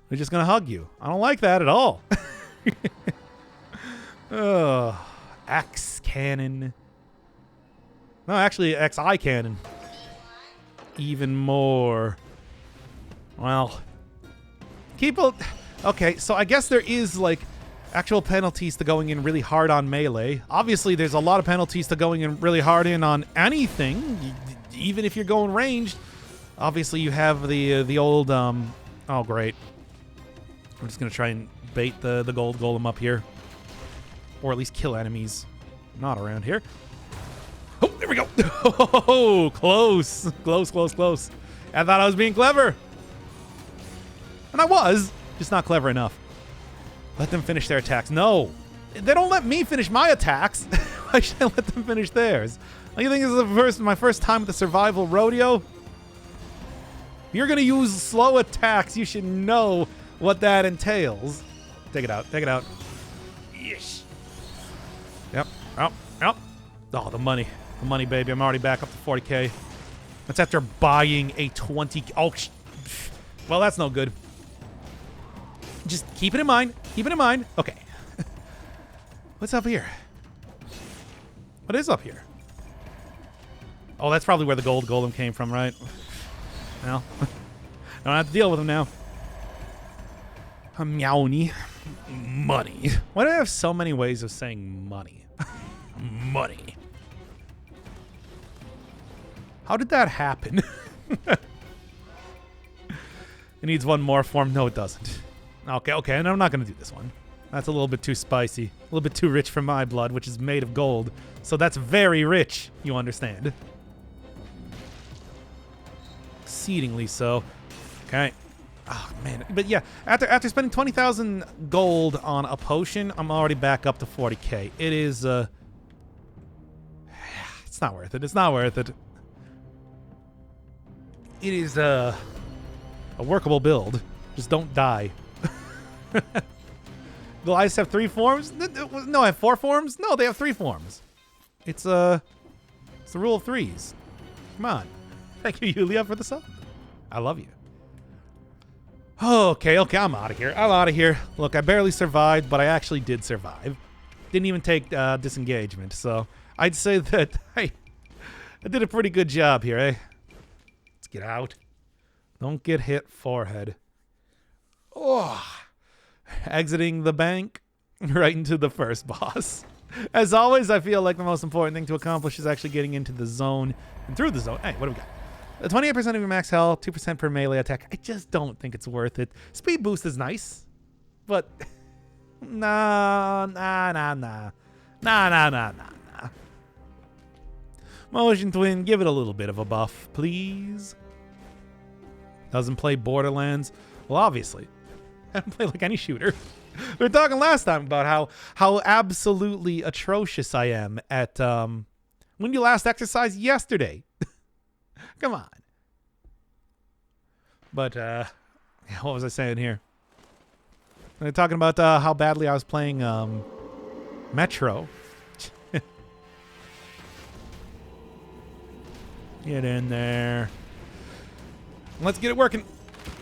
They're just going to hug you. I don't like that at all. Oh, X cannon. No, actually, XI cannon. Even more. Well, okay, so I guess there is like actual penalties to going in really hard on melee. Obviously, there's a lot of penalties to going in really hard in on anything, even if you're going ranged. Obviously, you have the old oh great. I'm just gonna try and bait the gold golem up here, or at least kill enemies not around here. Oh, there we go. Oh, close. I thought I was being clever. And I was, just not clever enough. Let them finish their attacks. No, they don't let me finish my attacks. Why should I let them finish theirs? You think this is my first time at the survival rodeo? If you're going to use slow attacks, you should know what that entails. Take it out. Yes. Yep. Oh, the money, baby. I'm already back up to 40K. That's after buying a 20. Oh, well, that's no good. Just keep it in mind. Okay. What's up here? What is up here? Oh, that's probably where the gold golem came from, right? Well, don't have to deal with him now. Meowny. Money. Why do I have so many ways of saying money? Money. How did that happen? It needs one more form. No, it doesn't. Okay, and I'm not going to do this one. That's a little bit too spicy. A little bit too rich for my blood, which is made of gold. So that's very rich, you understand. Exceedingly so. Okay. Oh, man. But yeah, after spending 20,000 gold on a potion, I'm already back up to 40k. It is, it's not worth it. It's not worth it. It is, a workable build. Just don't die. Goliaths have 3 forms? No, I have 4 forms? No, they have 3 forms. It's the rule of 3s. Come on. Thank you, Yulia, for the sub. I love you. Okay, I'm out of here. I'm out of here. Look, I barely survived, but I actually did survive. Didn't even take disengagement, so I'd say that I did a pretty good job here, eh? Let's get out. Don't get hit forehead. Oh, exiting the bank right into the first boss. As always, I feel like the most important thing to accomplish is actually getting into the zone and through the zone. Hey, what do we got? 28% of your max health, 2% per melee attack. I just don't think it's worth it. Speed boost is nice, but nah. Motion Twin, give it a little bit of a buff, please. Doesn't play Borderlands. Well, obviously. I don't play like any shooter. We were talking last time about how absolutely atrocious I am at when you last exercised yesterday. Come on. But what was I saying here? We were talking about how badly I was playing Metro. Get in there. Let's get it working.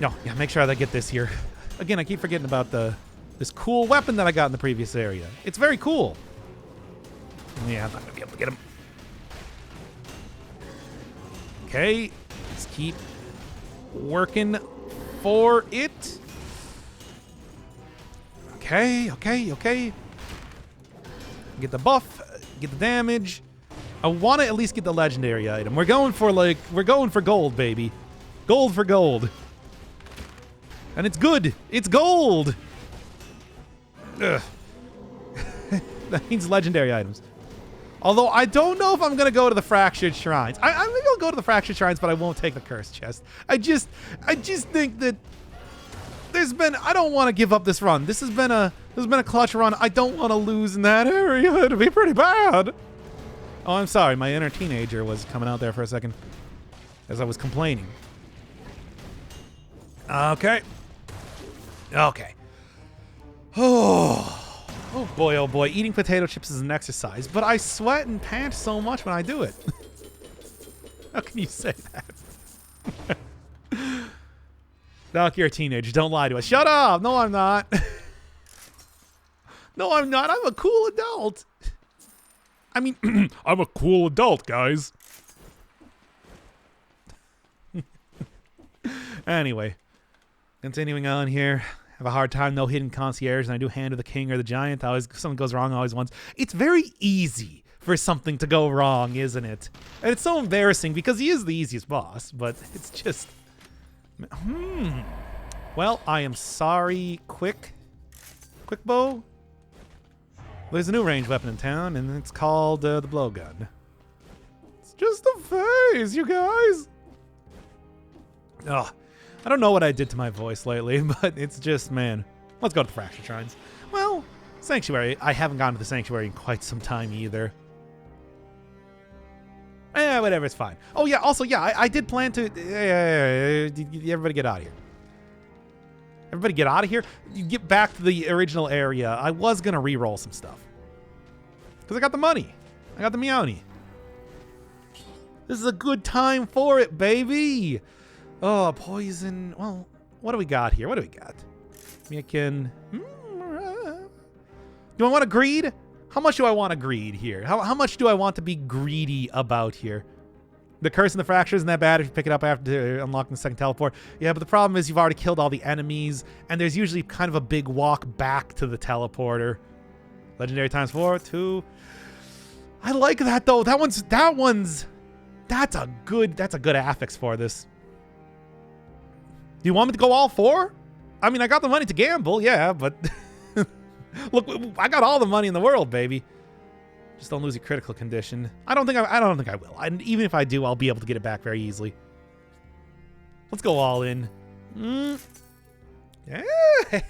No, yeah, make sure that I get this here. Again, I keep forgetting about this cool weapon that I got in the previous area. It's very cool. Yeah, I'm not going to be able to get him. Okay, let's keep working for it. Okay. Get the buff, get the damage. I want to at least get the legendary item. We're going for gold, baby. Gold for gold. And it's good. It's gold. Ugh. That means legendary items. Although I don't know if I'm going to go to the Fractured Shrines. I maybe I'll go to the Fractured Shrines, but I won't take the Cursed Chest. I just think that I don't want to give up this run. This has been a clutch run. I don't want to lose in that area. It'll be pretty bad. Oh, I'm sorry. My inner teenager was coming out there for a second as I was complaining. Okay. Oh boy. Eating potato chips is an exercise, but I sweat and pant so much when I do it. How can you say that? Doc, you're a teenager. Don't lie to us. Shut up. No, I'm not. No, I'm not. I'm a cool adult. I mean, I'm a cool adult, guys. Anyway, continuing on here. Have a hard time, no hidden concierge, and I do Hand of the King or the Giant. Always something goes wrong always once. It's very easy for something to go wrong, isn't it? And it's so embarrassing because he is the easiest boss, but it's just... Well, I am sorry, Quick Bow. There's a new ranged weapon in town, and it's called the blowgun. It's just a phase, you guys. Ugh. I don't know what I did to my voice lately, but it's just, man. Let's go to the Fractured Shrines. Well, Sanctuary. I haven't gone to the Sanctuary in quite some time either. Whatever, it's fine. Oh, yeah, also, yeah, I did plan to... everybody get out of here. Everybody get out of here. You get back to the original area. I was going to re-roll some stuff. Because I got the money. I got the Meowny. This is a good time for it, baby. Oh, poison. Well, what do we got here? What do we got? We can... Do I want to greed? How much do I want to greed here? How much do I want to be greedy about here? The Curse and the Fracture isn't that bad if you pick it up after unlocking the second teleport. Yeah, but the problem is you've already killed all the enemies, and there's usually kind of a big walk back to the teleporter. Legendary times 4, 2. I like that though. That's a good affix for this. Do you want me to go all 4? I mean, I got the money to gamble, yeah, but Look, I got all the money in the world, baby. Just don't lose your critical condition. I don't think I will. And even if I do, I'll be able to get it back very easily. Let's go all in.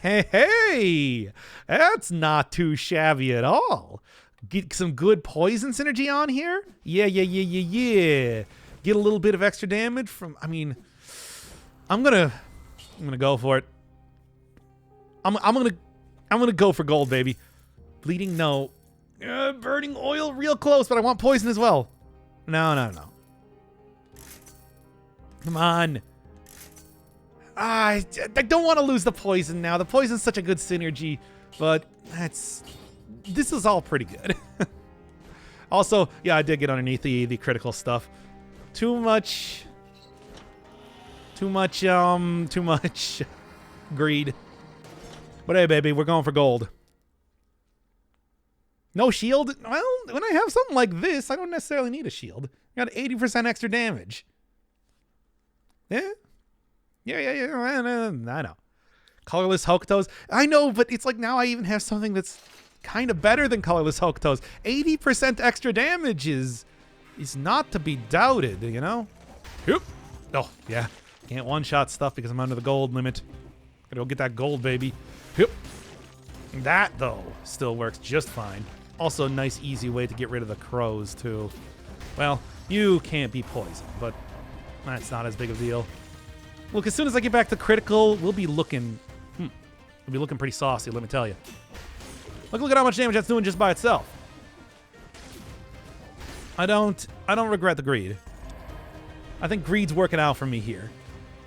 Hey, that's not too shabby at all. Get some good poison synergy on here. Yeah. Get a little bit of extra damage from. I mean, I'm gonna go for it. I'm gonna go for gold, baby. Bleeding, no. Burning oil, real close, but I want poison as well. No. Come on. I don't want to lose the poison now. The poison's such a good synergy, but this is all pretty good. Also, yeah, I did get underneath the critical stuff. Too much greed. But hey, baby, we're going for gold. No shield? Well, when I have something like this, I don't necessarily need a shield. I got 80% extra damage. Yeah, I know. Colorless Hokutos. I know, but it's like now I even have something that's kind of better than Colorless Hokutos. 80% extra damage is not to be doubted, you know? Yep. Oh, yeah. Can't one-shot stuff because I'm under the gold limit. Gotta go get that gold, baby. Yep. That, though, still works just fine. Also a nice, easy way to get rid of the crows, too. Well, you can't be poisoned, but that's not as big of a deal. Look, as soon as I get back to critical, we'll be looking pretty saucy, let me tell you. Look at how much damage that's doing just by itself. I don't regret the greed. I think greed's working out for me here.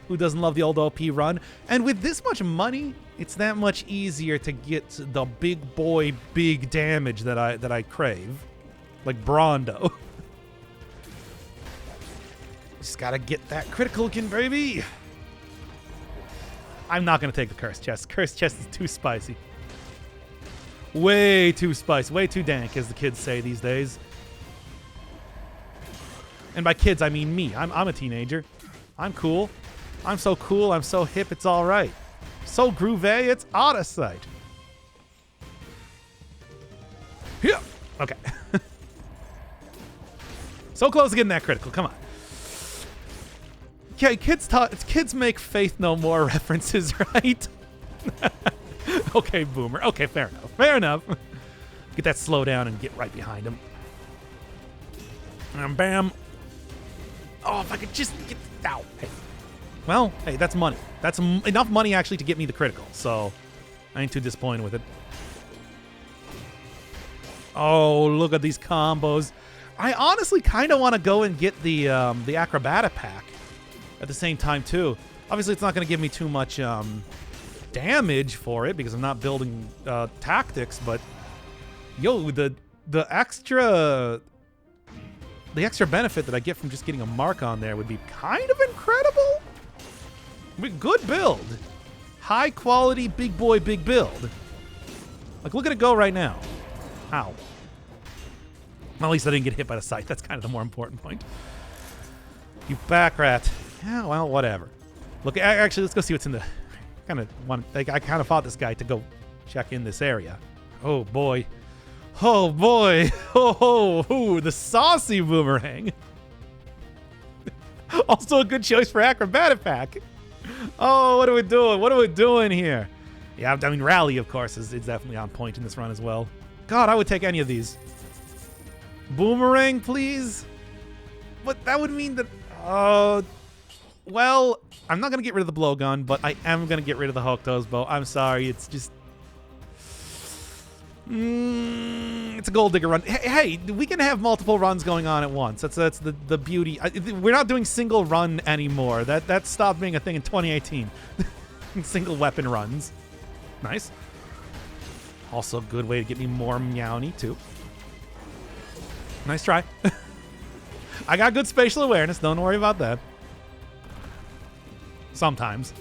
Who doesn't love the old OP run? And with this much money, it's that much easier to get the big boy, big damage that I crave. Like Brondo. Just gotta get that critical again, baby. I'm not gonna take the cursed chest. Cursed chest is too spicy. Way too spicy. Way too dank, as the kids say these days. And by kids, I mean me. I'm a teenager. I'm cool. I'm so cool. I'm so hip. It's all right. So groovy. It's out of sight. Yeah. Okay. So close to getting that critical. Come on. Okay, kids make Faith No More references, right? Okay, Boomer. Okay, fair enough. Fair enough. Get that slow down and get right behind him. And bam. Oh, if I could just get out. Hey. Well, hey, that's money. That's enough money actually to get me the critical, so I ain't too disappointed with it. Oh, look at these combos. I honestly kind of want to go and get the Acrobata pack at the same time, too. Obviously, it's not going to give me too much damage for it because I'm not building tactics, but yo, the extra benefit that I get from just getting a mark on there would be kind of incredible. Good build. High quality, big boy, big build. Like, look at it go right now. Ow. Well, at least I didn't get hit by the scythe. That's kind of the more important point. You back rat. Yeah, well, whatever. Look, actually, let's go see what's in the... I kind of fought this guy to go check in this area. Oh, boy. Oh, boy. Oh, the saucy boomerang. Also a good choice for Acrobatic Pack. Oh, what are we doing? What are we doing here? Yeah, I mean, Rally, of course, is definitely on point in this run as well. God, I would take any of these. Boomerang, please? But that would mean that... well, I'm not going to get rid of the blowgun, but I am going to get rid of the Hokuto's bow. I'm sorry, it's just... it's a gold digger run. Hey, we can have multiple runs going on at once. That's the beauty. We're not doing single run anymore. That stopped being a thing in 2018. Single weapon runs. Nice. Also a good way to get me more Meowny, too. Nice try. I got good spatial awareness. Don't worry about that. Sometimes.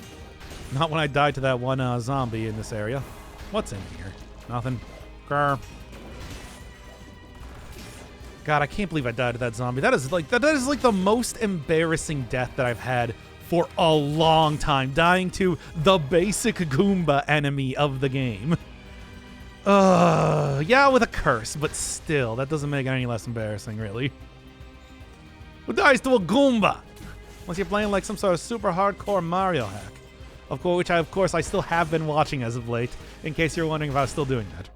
Not when I died to that one zombie in this area. What's in here? Nothing. Grr. God, I can't believe I died to that zombie. That is like the most embarrassing death that I've had for a long time. Dying to the basic Goomba enemy of the game. Yeah, with a curse, but still, that doesn't make it any less embarrassing, really. Who dies to a Goomba? Unless you're playing like some sort of super hardcore Mario hack. Of course, which of course I still have been watching as of late, in case you're wondering if I was still doing that.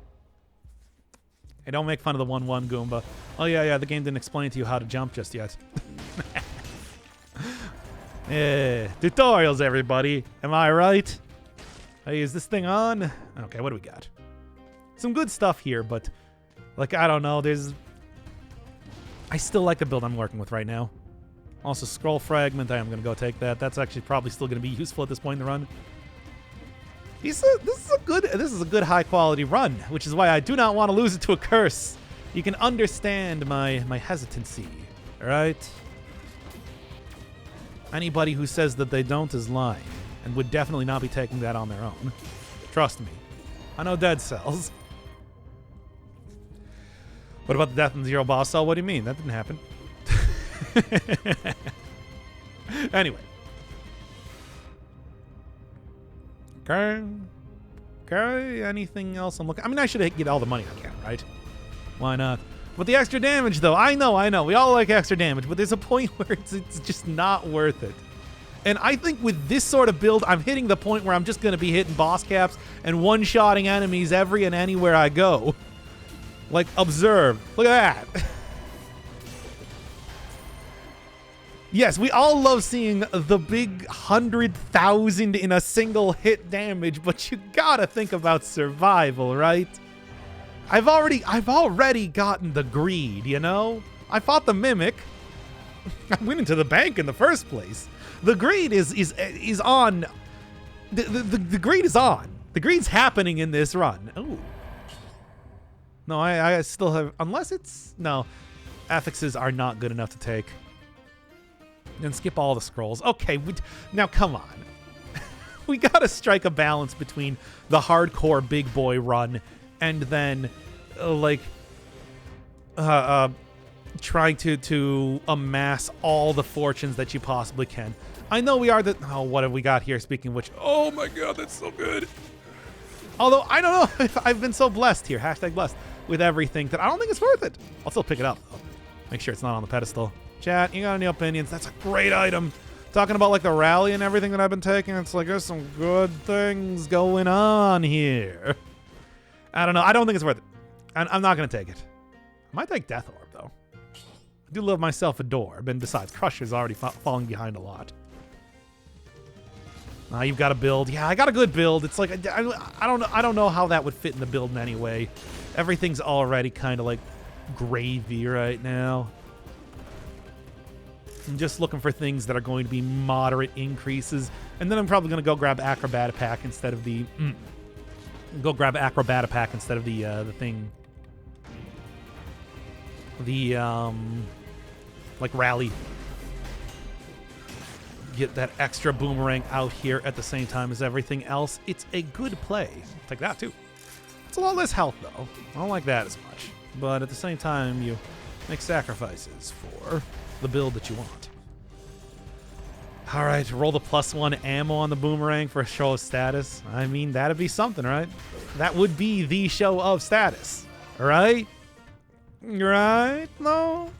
Hey, don't make fun of the 1-1 Goomba. Oh yeah, the game didn't explain to you how to jump just yet. Yeah, tutorials, everybody. Am I right? Hey, is this thing on? Okay, what do we got? Some good stuff here, but, like, I don't know, I still like the build I'm working with right now. Also, scroll fragment, I am going to go take that. That's actually probably still going to be useful at this point in the run. This is a good high-quality run, which is why I do not want to lose it to a curse. You can understand my hesitancy, all right? Anybody who says that they don't is lying, and would definitely not be taking that on their own. Trust me. I know dead cells. What about the Death and Zero boss cell? What do you mean? That didn't happen. Anyway. Okay. Anything else I'm looking... I mean, I should get all the money I can, right? Why not? But the extra damage, though. I know. We all like extra damage, but there's a point where it's just not worth it. And I think with this sort of build, I'm hitting the point where I'm just going to be hitting boss caps and one-shotting enemies every and anywhere I go. Like, observe. Look at that. Yes, we all love seeing the big 100,000 in a single hit damage, but you gotta think about survival, right? I've already gotten the greed, you know? I fought the Mimic. I went into the bank in the first place. The greed is on. The greed is on. The greed's happening in this run. Ooh. No, I still have... Unless it's... No. Affixes are not good enough to take. Then skip all the scrolls. Okay, now come on. We gotta strike a balance between the hardcore big boy run and then, trying to amass all the fortunes that you possibly can. I know we are the... Oh, what have we got here? Speaking of which... Oh my god, that's so good. Although, I don't know if I've been so blessed here. Hashtag blessed. With everything that I don't think it's worth it. I'll still pick it up, though. Make sure it's not on the pedestal. Chat, you got any opinions? That's a great item. Talking about, like, the rally and everything that I've been taking, it's like, there's some good things going on here. I don't know. I don't think it's worth it. I'm not going to take it. I might take Death Orb, though. I do love myself a Dorb, and besides, Crusher's already falling behind a lot. You've got a build. Yeah, I got a good build. It's like, I don't know how that would fit in the build in any way. Everything's already kind of like gravy right now. I'm just looking for things that are going to be moderate increases. And then I'm probably going to go grab Acrobata Pack instead of the... Go grab Acrobata Pack instead of the thing. The, like, rally. Get that extra boomerang out here at the same time as everything else. It's a good play. I'll take that, too. It's a lot less health, though. I don't like that as much. But at the same time, you make sacrifices for the build that you want. All right, roll the +1 ammo on the boomerang for a show of status. I mean, that'd be something, right? That would be the show of status, right? Right? No?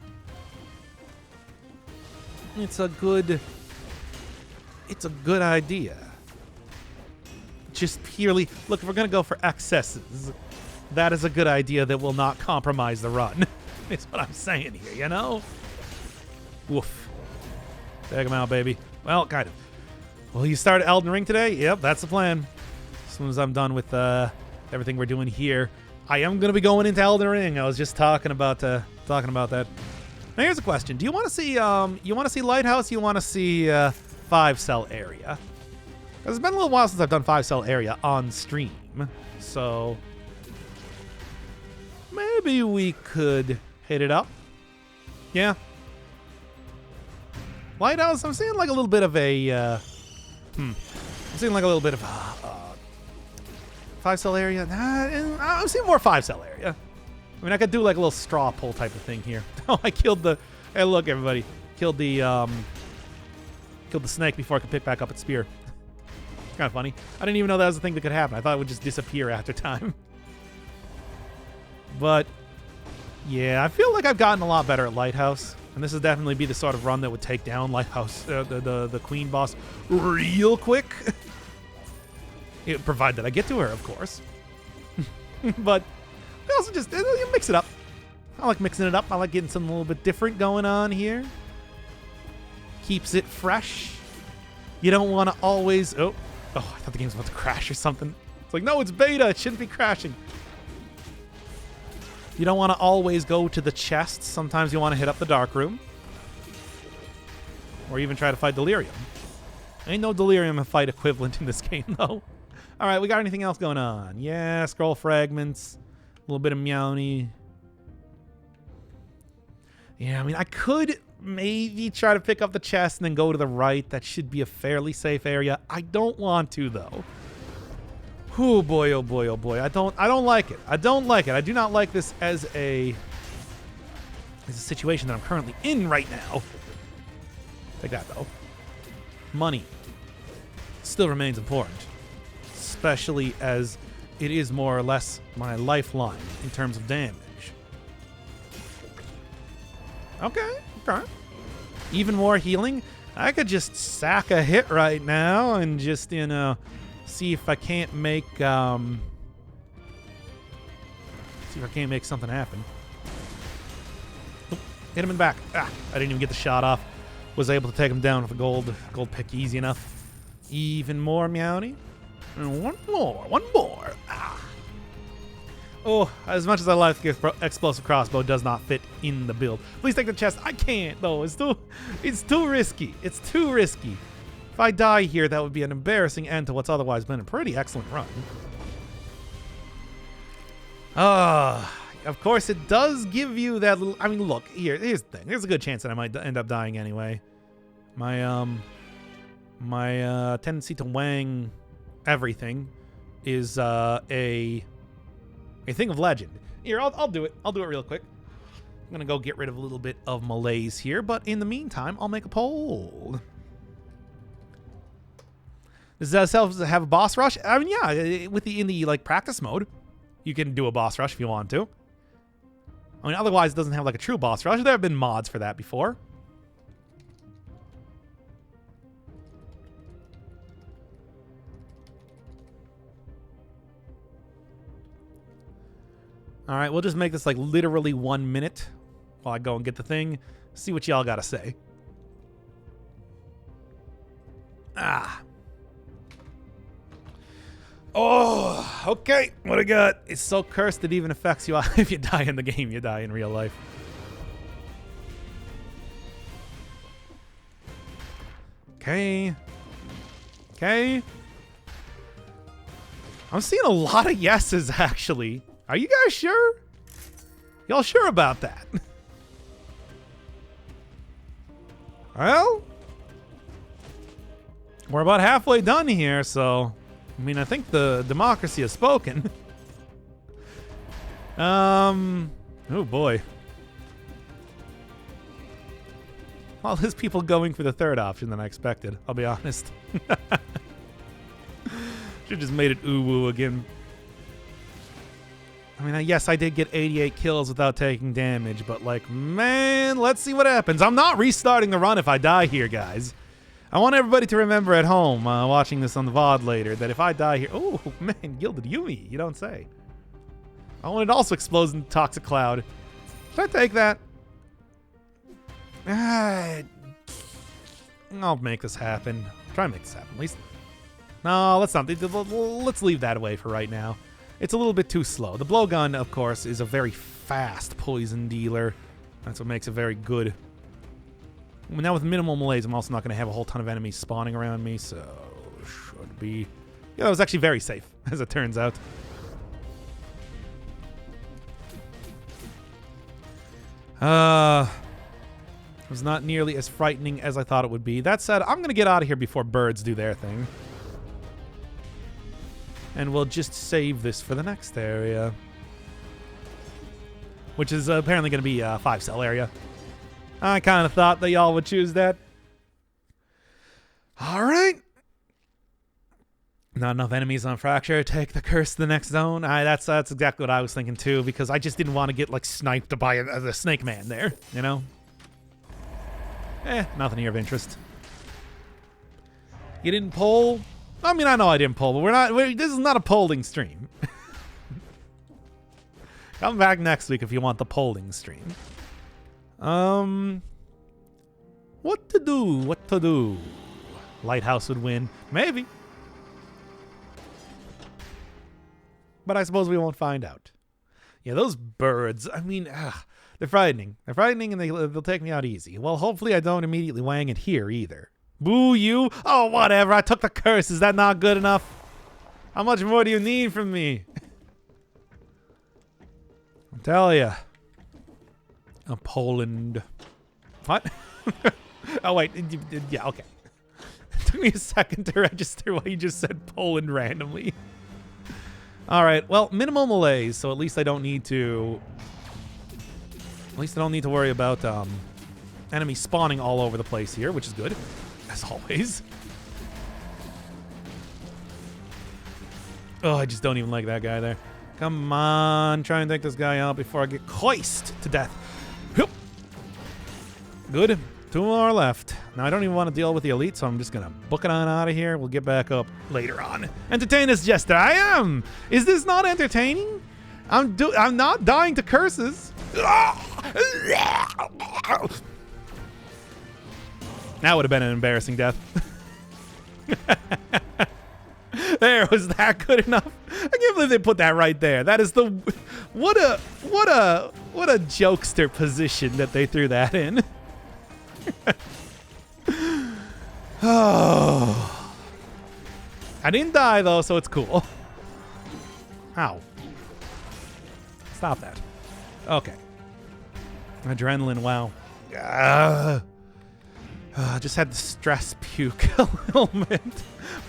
It's a good idea. Just purely, look, if we're going to go for excesses, that is a good idea that will not compromise the run. It's what I'm saying here, you know? Woof. Take him out, baby. Well, kind of. Will you start Elden Ring today? Yep, that's the plan. As soon as I'm done with everything we're doing here, I am going to be going into Elden Ring. I was just talking about that. Now, here's a question. Do you want to see Lighthouse? You want to see 5-cell area? Because it's been a little while since I've done 5-cell area on stream. So maybe we could hit it up. Yeah. Lighthouse, I'm seeing like a little bit of a... I'm seeing like a little bit of 5-cell area. Nah, I'm seeing more 5-cell area. I mean, I could do like a little straw pull type of thing here. Oh, I killed the... Hey, look, everybody. Killed the snake before I could pick back up its spear. It's kind of funny. I didn't even know that was a thing that could happen. I thought it would just disappear after time. But yeah, I feel like I've gotten a lot better at Lighthouse. And this would definitely be the sort of run that would take down Lighthouse, the Queen boss real quick. Provided I get to her, of course. But we also just mix it up. I like mixing it up. I like getting something a little bit different going on here. Keeps it fresh. You don't want to always... Oh, I thought the game was about to crash or something. It's like, no, it's beta. It shouldn't be crashing. You don't want to always go to the chest. Sometimes you want to hit up the dark room. Or even try to fight Delirium. Ain't no Delirium fight equivalent in this game, though. All right, we got anything else going on? Yeah, scroll fragments. A little bit of Meowny. Yeah, I mean, I could maybe try to pick up the chest and then go to the right. That should be a fairly safe area. I don't want to, though. Oh boy, oh boy, oh boy. I don't like it. I don't like it. I do not like this as a situation that I'm currently in right now. Take that, though. Money still remains important, especially as it is more or less my lifeline in terms of damage. Okay. Even more healing. I could just sack a hit right now and just, see if I can't make something happen. Oop, hit him in the back. I didn't even get the shot off. Was able to take him down with a gold pick easy enough. Even more Meowny. And one more. Oh, as much as I like the explosive crossbow, does not fit in the build. Please take the chest. I can't though. It's too risky. It's too risky. If I die here, that would be an embarrassing end to what's otherwise been a pretty excellent run. Of course, it does give you that little... I mean, look, here's the thing. There's a good chance that I might end up dying anyway. My tendency to wang everything is a thing of legend. Here, I'll do it. I'll do it real quick. I'm going to go get rid of a little bit of malaise here, but in the meantime, I'll make a poll. Does that have a boss rush? I mean, yeah, in the practice mode, you can do a boss rush if you want to. I mean, otherwise, it doesn't have like a true boss rush. There have been mods for that before. All right, we'll just make this like literally 1 minute while I go and get the thing. See what y'all got to say. Oh, okay. What I got? It's so cursed it even affects you if you die in the game. You die in real life. Okay. I'm seeing a lot of yeses, actually. Are you guys sure? Y'all sure about that? Well, we're about halfway done here, so... I mean, I think the democracy has spoken. Oh boy. Well, there's people going for the third option than I expected, I'll be honest. Should've just made it ooh-woo again. I mean, yes, I did get 88 kills without taking damage, but like, man, let's see what happens. I'm not restarting the run if I die here, guys. I want everybody to remember at home, watching this on the VOD later, that if I die here... Oh, man, Gilded Yumi, you don't say. Oh, and it also explodes in Toxic Cloud. Should I take that? I'll make this happen. Try and make this happen, at least. No, let's not. Let's leave that away for right now. It's a little bit too slow. The blowgun, of course, is a very fast poison dealer. That's what makes it very good. Now with minimal malaise, I'm also not going to have a whole ton of enemies spawning around me, so should be... Yeah, that was actually very safe, as it turns out. It was not nearly as frightening as I thought it would be. That said, I'm going to get out of here before birds do their thing. And we'll just save this for the next area. Which is apparently going to be a 5-cell area. I kind of thought that y'all would choose that. All right. Not enough enemies on Fracture. Take the curse to the next zone. That's exactly what I was thinking too, because I just didn't want to get like sniped by the Snake Man there, you know? Nothing here of interest. You didn't poll? I mean, I know I didn't poll, but this is not a polling stream. Come back next week if you want the polling stream. What to do? Lighthouse would win. Maybe. But I suppose we won't find out. Yeah, those birds, I mean, they're frightening. They're frightening and they'll take me out easy. Well, hopefully I don't immediately wang it here either. Boo you! Oh, whatever. I took the curse. Is that not good enough? How much more do you need from me? I'll tell ya. Poland. What? Oh, wait. Yeah, okay. It took me a second to register what you just said Poland randomly. All right. Well, minimal malaise, so at least I don't need to... At least I don't need to worry about enemies spawning all over the place here, which is good, as always. Oh, I just don't even like that guy there. Come on, try and take this guy out before I get coiced to death. Good. 2 more left. Now, I don't even want to deal with the elite, so I'm just going to book it on out of here. We'll get back up later on. Entertain this jester. I am. Is this not entertaining? I'm not dying to curses. That would have been an embarrassing death. There, was that good enough? I can't believe they put that right there. That is the what a jokester position that they threw that in. Oh. I didn't die though, so it's cool. Ow. Stop that. Okay. Adrenaline, wow. Just had to stress puke a little bit.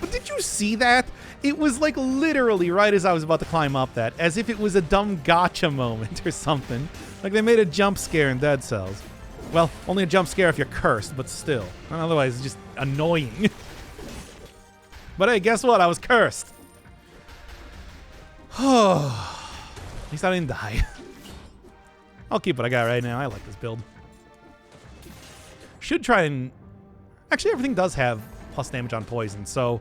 But did you see that? It was like literally right as I was about to climb up that, as if it was a dumb gotcha moment or something. Like they made a jump scare in Dead Cells. Well, only a jump scare if you're cursed, but still. Otherwise, it's just annoying. But hey, guess what? I was cursed. At least I didn't die. I'll keep what I got right now. I like this build. Should try and... Actually, everything does have plus damage on poison, so...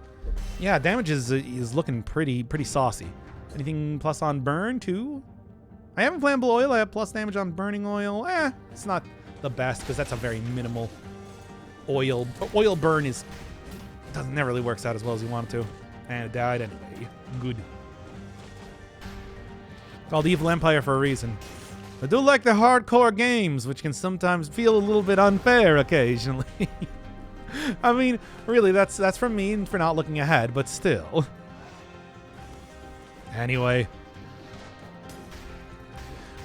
Yeah, damage is looking pretty saucy. Anything plus on burn, too? I have inflammable oil. I have plus damage on burning oil. It's not the best, because that's a very minimal oil. Oil burn never really works out as well as you want it to. And it died anyway. Good. Called Evil Empire for a reason. I do like the hardcore games, which can sometimes feel a little bit unfair occasionally. I mean, really, that's from me and for not looking ahead, but still. Anyway.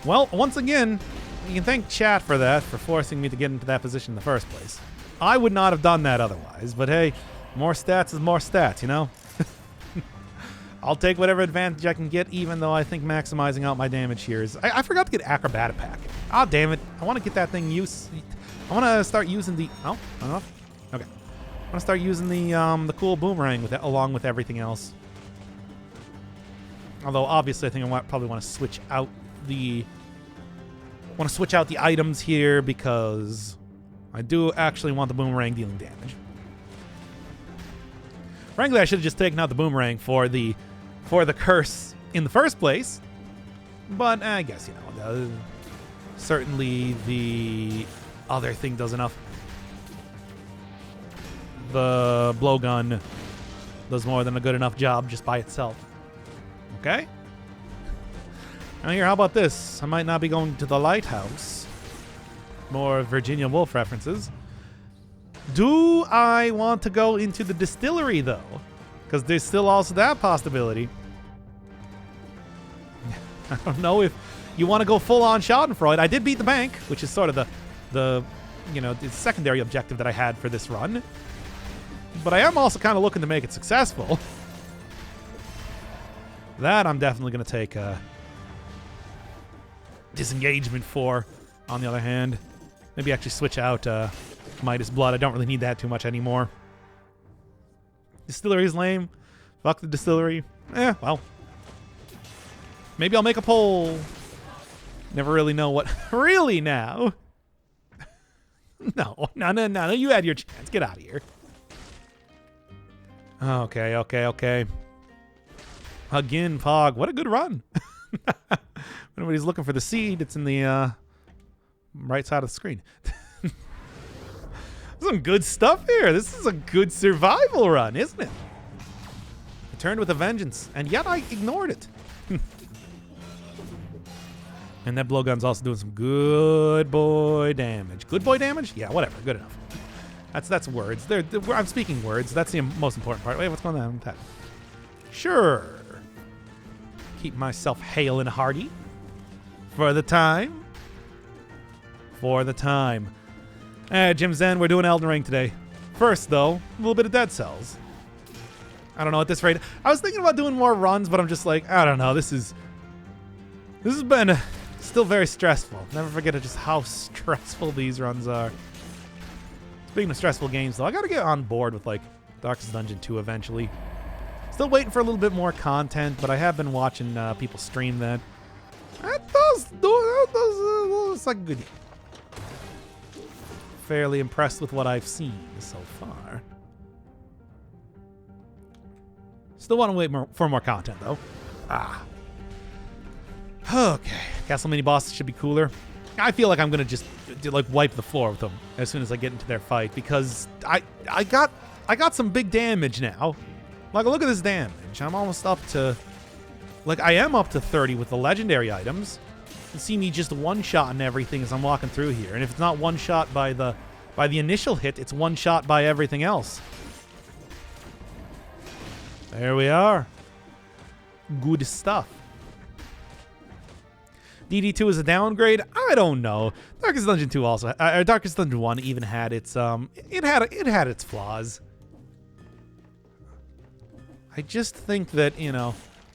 Well, once again, you can thank chat for that, for forcing me to get into that position in the first place. I would not have done that otherwise, but hey, more stats is more stats, you know? I'll take whatever advantage I can get, even though I think maximizing out my damage here is... I forgot to get Acrobatic Pack. Ah, damn it. I want to get that thing used. I want to start using the... Oh, I don't know. Okay. I want to start using the cool boomerang with it, along with everything else. Although, obviously, I think I probably want to switch out the... items here, because I do actually want the boomerang dealing damage. Frankly, I should have just taken out the boomerang for the curse in the first place. But I guess, you know, certainly the other thing does enough. The blowgun does more than a good enough job just by itself. Okay? Now here, how about this? I might not be going to the lighthouse. More Virginia Woolf references. Do I want to go into the distillery, though? Because there's still also that possibility. I don't know if you want to go full-on Schadenfreude. I did beat the bank, which is sort of the secondary objective that I had for this run. But I am also kind of looking to make it successful. That I'm definitely going to take disengagement for, on the other hand. Maybe actually switch out Midas Blood. I don't really need that too much anymore. Distillery's lame. Fuck the distillery. Well. Maybe I'll make a poll. Never really know what. Really now? No. You had your chance. Get out of here. Okay. Again, Pog. What a good run. If anybody's looking for the seed, it's in the right side of the screen. Some good stuff here. This is a good survival run, isn't it? I turned with a vengeance, and yet I ignored it. And that blowgun's also doing some good boy damage. Good boy damage? Yeah, whatever. Good enough. That's words. I'm speaking words. That's the most important part. Wait, what's going on with that? Sure. Keep myself hale and hearty. For the time. Jim Zen, we're doing Elden Ring today. First, though, a little bit of Dead Cells. I don't know at this rate. I was thinking about doing more runs, but I'm just like, I don't know. This has been still very stressful. Never forget just how stressful these runs are. Speaking of stressful games, though, I gotta get on board with, like, Darkest Dungeon 2 eventually. Still waiting for a little bit more content, but I have been watching people stream that. That does like a good game. Fairly impressed with what I've seen so far. Still want to wait for more content, though. Okay. Castle mini bosses should be cooler. I feel like I'm gonna just like wipe the floor with them as soon as I get into their fight because I got some big damage now. Like, look at this damage. I'm almost up to, like, I am up to 30 with the legendary items. You see me just one-shotting everything as I'm walking through here. And if it's not one-shot by the initial hit, it's one-shot by everything else. There we are. Good stuff. DD2 is a downgrade? I don't know. Darkest Dungeon 2 also, Darkest Dungeon 1 even had its, it had its flaws. I just think that, you know,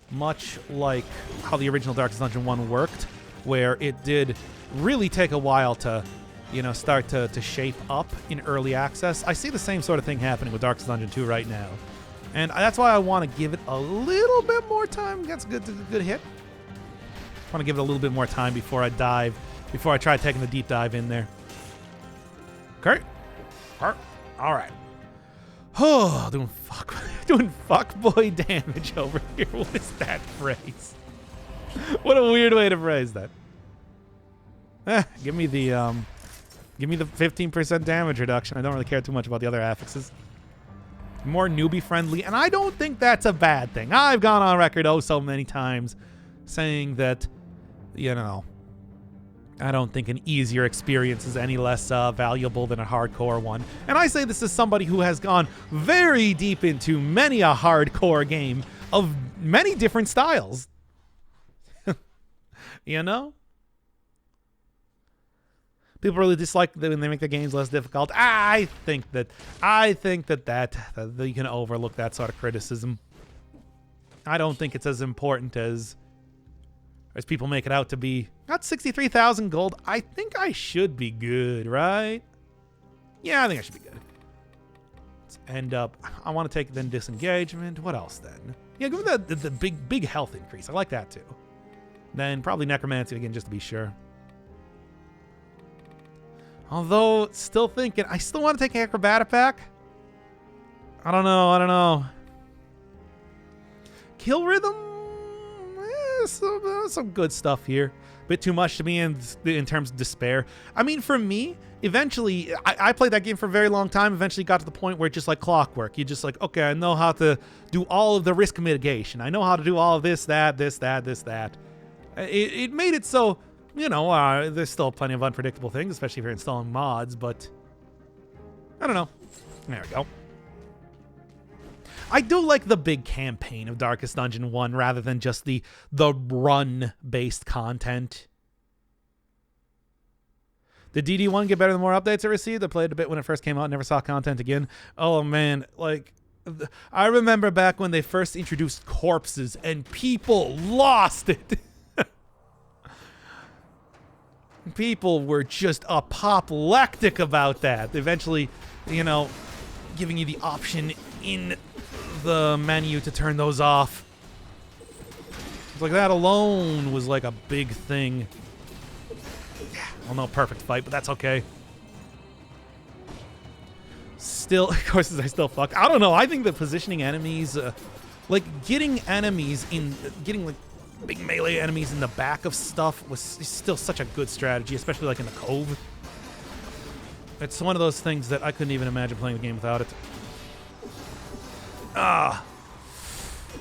much like how the original Darkest Dungeon 1 worked, where it did really take a while to, you know, start to shape up in early access, I see the same sort of thing happening with Darkest Dungeon 2 right now. And that's why I want to give it a little bit more time. That's a good hit. I want to give it a little bit more time before I try taking the deep dive in there. Okay. All right. Oh, doing fuck boy damage over here. What is that phrase? What a weird way to phrase that. Give me the 15% damage reduction. I don't really care too much about the other affixes. More newbie friendly, and I don't think that's a bad thing. I've gone on record so many times saying that, you know, I don't think an easier experience is any less valuable than a hardcore one. And I say this as somebody who has gone very deep into many a hardcore game of many different styles. You know? People really dislike when they make their games less difficult. I think that you can overlook that sort of criticism. I don't think it's as important as people make it out to be. Got 63,000 gold. I think I should be good, right? Yeah, I think I should be good. Let's end up. I want to take then disengagement. What else then? Yeah, give me the big health increase. I like that too. Then probably necromancy again, just to be sure. Although, still thinking, I still want to take acrobatic back. I don't know. Kill rhythm. Some good stuff here. Bit too much to me in terms of despair. I mean, for me, eventually, I played that game for a very long time. Eventually got to the point where it's just like clockwork. You're just like, okay, I know how to do all of the risk mitigation. I know how to do all of this, that. It made it so, you know, there's still plenty of unpredictable things, especially if you're installing mods, but I don't know. There we go. I do like the big campaign of Darkest Dungeon 1 rather than just the run-based content. Did DD1 get better the more updates it received? I played a bit when it first came out, never saw content again. Oh, man. Like, I remember back when they first introduced corpses and people lost it. People were just apoplectic about that. Eventually, you know, giving you the option in the menu to turn those off. It's like that alone was like a big thing. Yeah, well, no perfect fight, but that's okay. Still, of course, I still fuck. I don't know. I think that positioning enemies, like getting like big melee enemies in the back of stuff is still such a good strategy, especially like in the cove. It's one of those things that I couldn't even imagine playing the game without it.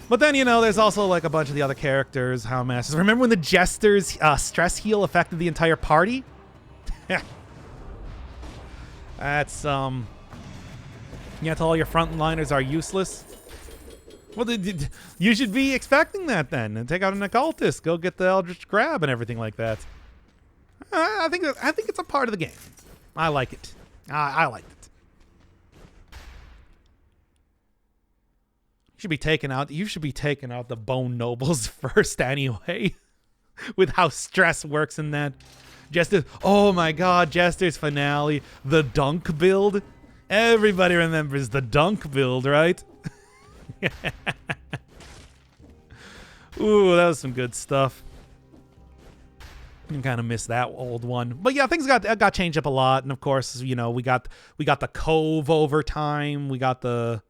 But then, you know, there's also like a bunch of the other characters, how masters. Remember when the Jester's stress heal affected the entire party? That's, yeah, to all your frontliners are useless. Well, you should be expecting that then, and take out an occultist, go get the Eldritch Grab and everything like that. I think it's a part of the game. I like it. I like it. You should be taking out the Bone Nobles first anyway, with how stress works in that. Jester, oh my God, Jester's finale, the dunk build. Everybody remembers the dunk build, right? Ooh, that was some good stuff. I kind of miss that old one, but yeah, things got changed up a lot, and of course, you know, we got the cove over time. We got the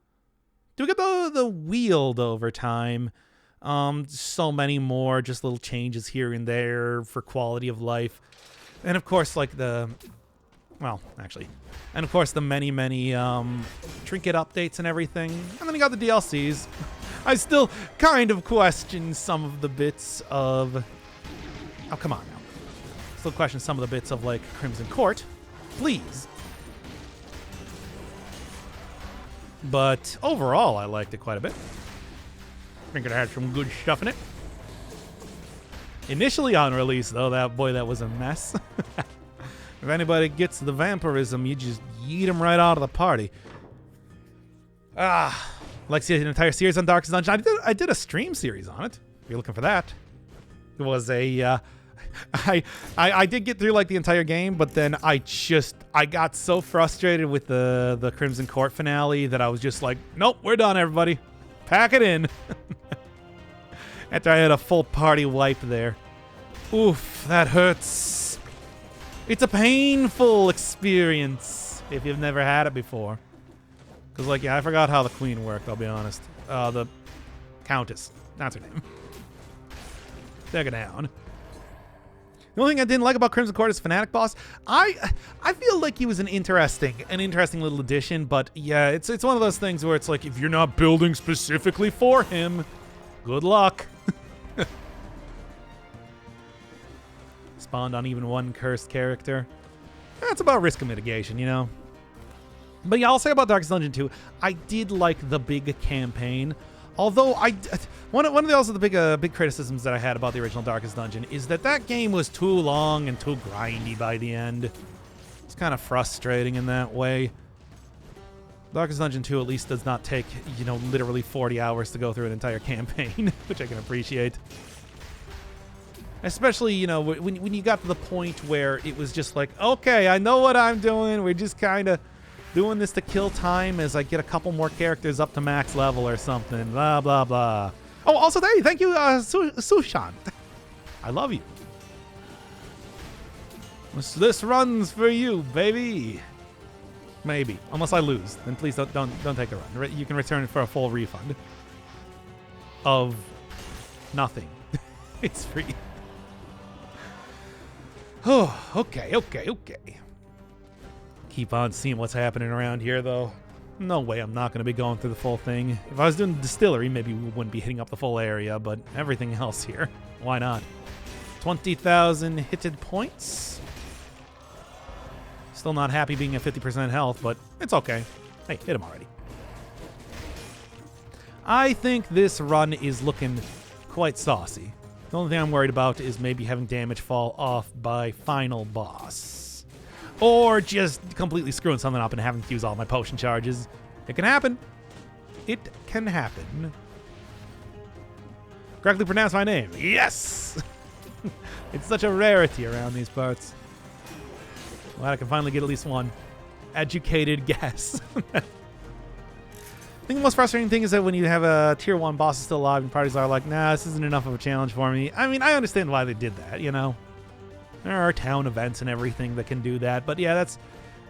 Weald over time. So many more, just little changes here and there for quality of life, and of course, like the many trinket updates and everything. And then you got the DLCs. I still kind of question some of the bits of... Oh, come on now. Still question some of the bits of, like, Crimson Court. Please. But overall, I liked it quite a bit. I think it had some good stuff in it. Initially on release, though, that was a mess. If anybody gets the vampirism, you just yeet them right out of the party. Like see an entire series on Darkest Dungeon. I did a stream series on it. If you're looking for that. It was a I did get through like the entire game, but then I got so frustrated with the Crimson Court finale that I was just like, nope, we're done, everybody. Pack it in. After I had a full party wipe there. Oof, that hurts. It's a painful experience if you've never had it before. Because, like, yeah, I forgot how the queen worked, I'll be honest. The countess. That's her name. Take her down. The only thing I didn't like about Crimson Court is Fanatic Boss. I feel like he was an interesting little addition, but yeah, it's one of those things where it's like, if you're not building specifically for him, good luck. Spawned on even one cursed character. That's about risk of mitigation, you know? But yeah, I'll say about Darkest Dungeon 2, I did like the big campaign. Although one of the big criticisms that I had about the original Darkest Dungeon is that game was too long and too grindy by the end. It's kind of frustrating in that way. Darkest Dungeon 2 at least does not take, you know, literally 40 hours to go through an entire campaign, which I can appreciate. Especially, you know, when you got to the point where it was just like, okay, I know what I'm doing. We're just kind of doing this to kill time as I get a couple more characters up to max level or something. Blah, blah, blah. Oh, also, thank you, Sushan. I love you. This runs for you, baby. Maybe. Unless I lose. Then please don't take a run. You can return it for a full refund. Of nothing. It's free. Oh, okay. Keep on seeing what's happening around here, though. No way I'm not going to be going through the full thing. If I was doing the distillery, maybe we wouldn't be hitting up the full area, but everything else here, why not? 20,000 hitted points. Still not happy being at 50% health, but it's okay. Hey, hit him already. I think this run is looking quite saucy. The only thing I'm worried about is maybe having damage fall off by final boss. Or just completely screwing something up and having to use all my potion charges. It can happen. It can happen. Correctly pronounce my name. Yes! It's such a rarity around these parts. Glad I can finally get at least one educated guess. I think the most frustrating thing is that when you have a tier 1 boss still alive and parties are like, nah, this isn't enough of a challenge for me. I mean, I understand why they did that, you know? There are town events and everything that can do that, but yeah,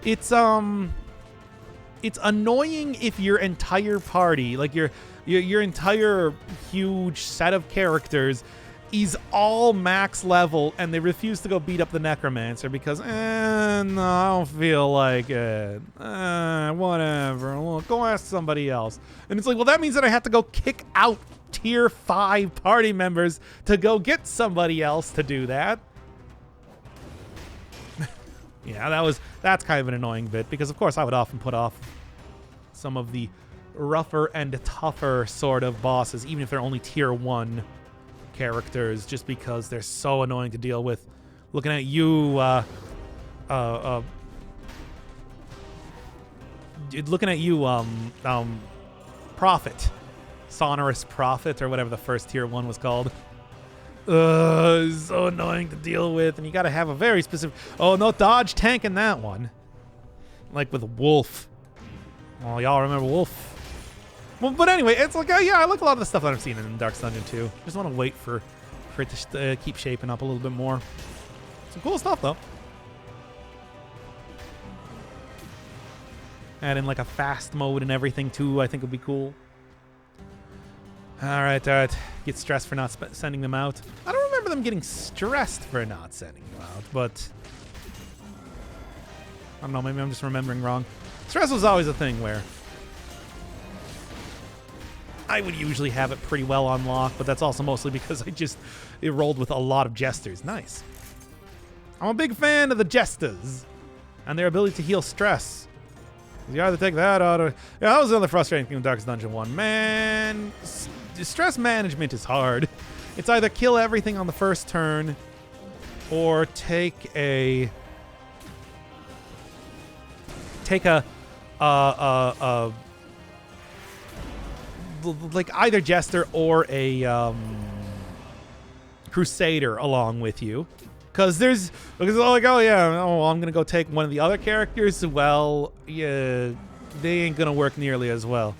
it's annoying if your entire party, like your entire huge set of characters is all max level and they refuse to go beat up the necromancer because, no, I don't feel like it. Whatever. Well, go ask somebody else. And it's like, well, that means that I have to go kick out tier 5 party members to go get somebody else to do that. Yeah, that's kind of an annoying bit because, of course, I would often put off some of the rougher and tougher sort of bosses, even if they're only tier 1 characters, just because they're so annoying to deal with. Looking at you, Prophet. Sonorous Prophet, or whatever the first tier 1 was called. So annoying to deal with, and you gotta have a very specific... Oh, no dodge tank in that one. Like with Wolf. Well, y'all remember Wolf? Well, but anyway, it's like, yeah, I like a lot of the stuff that I've seen in Dark Dungeon 2. Just want to wait for it to keep shaping up a little bit more. Some cool stuff, though. Add in like a fast mode and everything, too, I think would be cool. All right. Get stressed for not sending them out. I don't remember them getting stressed for not sending them out, but I don't know, maybe I'm just remembering wrong. Stress was always a thing where I would usually have it pretty well on lock, but that's also mostly because it rolled with a lot of jesters. Nice. I'm a big fan of the jesters and their ability to heal stress. You either take that out or... Yeah, that was another frustrating thing with Darkest Dungeon 1. Man, stress management is hard. It's either kill everything on the first turn or take a like either Jester or a Crusader along with you. Because like, oh yeah, I'm gonna go take one of the other characters. Well, yeah, they ain't gonna work nearly as well.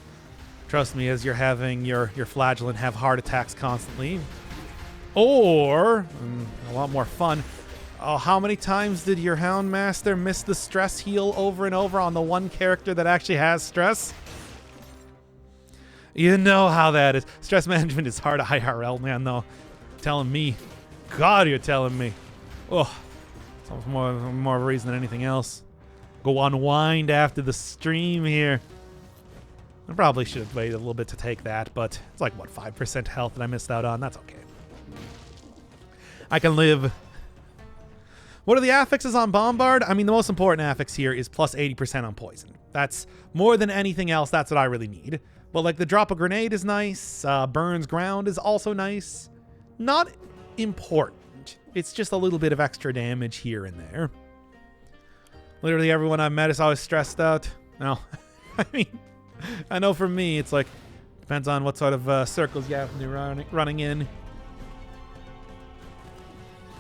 Trust me, as you're having your flagellant have heart attacks constantly. Or, a lot more fun, how many times did your Houndmaster miss the stress heal over and over on the one character that actually has stress? You know how that is. Stress management is hard IRL, man, though. Telling me. God, you're telling me. Oh, it's almost more of a reason than anything else. Go unwind after the stream here. I probably should have waited a little bit to take that, but it's like, what, 5% health that I missed out on? That's okay. I can live. What are the affixes on Bombard? I mean, the most important affix here is plus 80% on poison. That's more than anything else. That's what I really need. But like the drop a grenade is nice. Burns ground is also nice. Not important. It's just a little bit of extra damage here and there. Literally everyone I've met is always stressed out. No, I mean, I know for me, it's like, depends on what sort of circles you have to running in.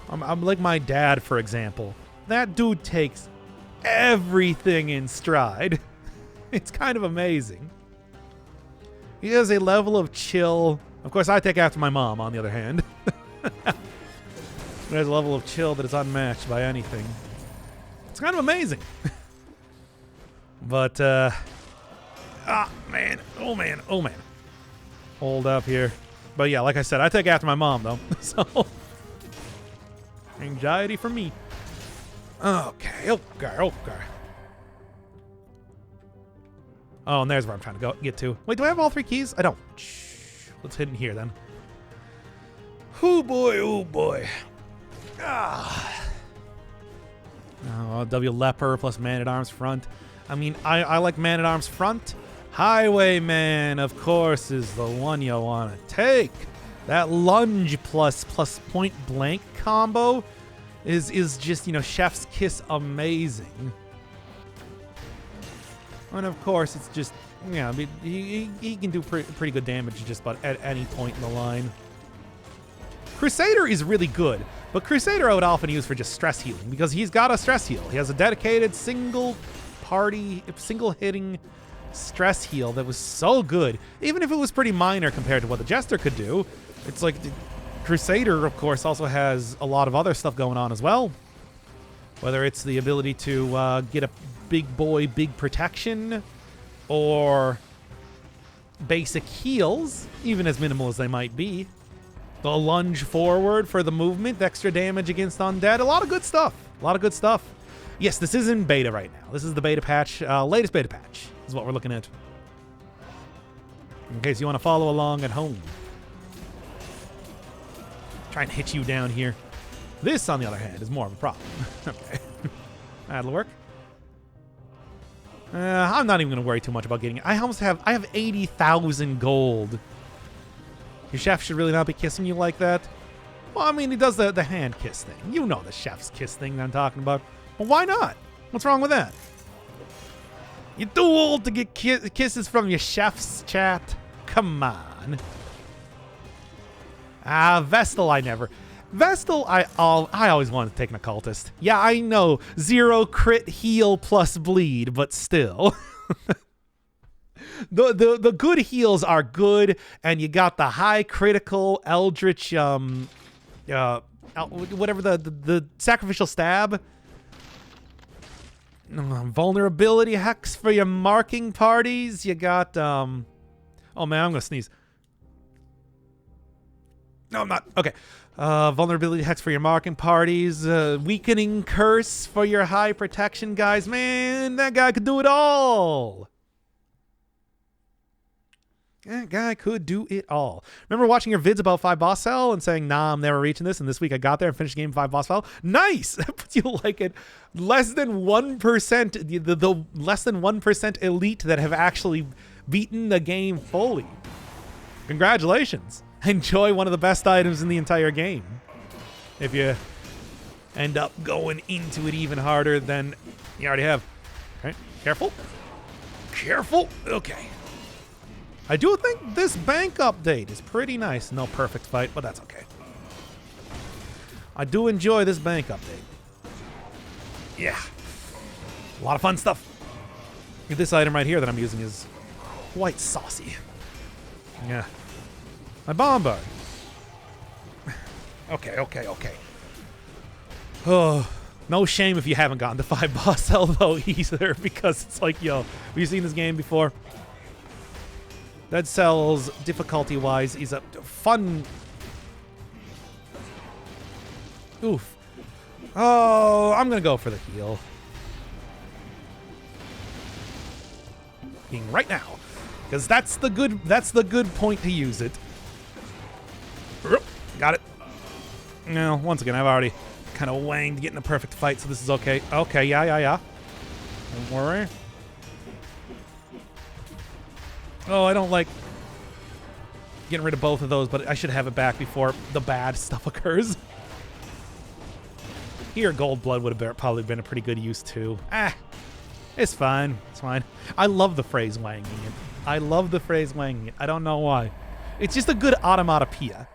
I'm like my dad, for example. That dude takes everything in stride. It's kind of amazing. He has a level of chill. Of course, I take after my mom, on the other hand. There's a level of chill that is unmatched by anything. It's kind of amazing. But, man. Oh, man. Oh, man. Hold up here. But yeah, like I said, I take after my mom, though. So, anxiety for me. Okay. Oh, and there's where I'm trying to get to. Wait, do I have all 3 keys? I don't. Shh. Let's hit in here, then. Oh, boy. Oh, boy. W Leper plus Man-at-Arms Front. I mean, I like Man-at-Arms Front. Highwayman, of course, is the one you want to take. That lunge plus point blank combo is just, you know, chef's kiss amazing. And of course, it's just, yeah, I mean, he can do pretty good damage just about at any point in the line. Crusader is really good, but Crusader I would often use for just stress healing because he's got a stress heal. He has a dedicated single hitting stress heal that was so good, even if it was pretty minor compared to what the Jester could do. It's like the Crusader, of course, also has a lot of other stuff going on as well. Whether it's the ability to get a big boy, big protection, or basic heals, even as minimal as they might be. The lunge forward for the movement, extra damage against undead. A lot of good stuff. A lot of good stuff. Yes, this is in beta right now. This is the beta patch, latest beta patch is what we're looking at. In case you want to follow along at home. Try and hit you down here. This, on the other hand, is more of a problem. Okay. That'll work. I'm not even going to worry too much about getting it. I have 80,000 gold. Your chef should really not be kissing you like that. Well, I mean, he does the hand kiss thing. You know the chef's kiss thing that I'm talking about. Well, why not? What's wrong with that? You're too old to get kisses from your chef's, chat. Come on. Vestal, I never. Vestal, I always wanted to take an occultist. Yeah, I know. 0 crit heal plus bleed, but still. The good heals are good, and you got the high critical eldritch whatever the sacrificial stab. Vulnerability hex for your marking parties. You got oh man, I'm gonna sneeze. No, I'm not. Okay. Vulnerability hex for your marking parties. Weakening curse for your high protection guys. Man, that guy could do it all. That guy could do it all. Remember watching your vids about 5 boss cell and saying, nah, I'm never reaching this, and this week I got there and finished game 5 boss cell? Nice! That puts you like at less than 1%, the less than 1% elite that have actually beaten the game fully. Congratulations. Enjoy one of the best items in the entire game. If you end up going into it even harder than you already have. Okay, careful. Careful. Okay. I do think this bank update is pretty nice. No perfect fight, but that's okay. I do enjoy this bank update. Yeah. A lot of fun stuff. This item right here that I'm using is quite saucy. Yeah. My bombard. Okay. Oh, no shame if you haven't gotten to 5 boss cell though either, because it's like, yo, have you seen this game before? Dead Cells, difficulty-wise, is a fun... Oof. Oh, I'm gonna go for the heal. Right now. Because that's the good point to use it. Got it. No, once again, I've already kind of wanged getting a perfect fight, so this is okay. Okay, yeah. Don't worry. Oh, I don't like getting rid of both of those, but I should have it back before the bad stuff occurs. Here, Gold Blood would have probably been a pretty good use, too. It's fine. It's fine. I love the phrase wanging it. I love the phrase wanging it. I don't know why. It's just a good onomatopoeia.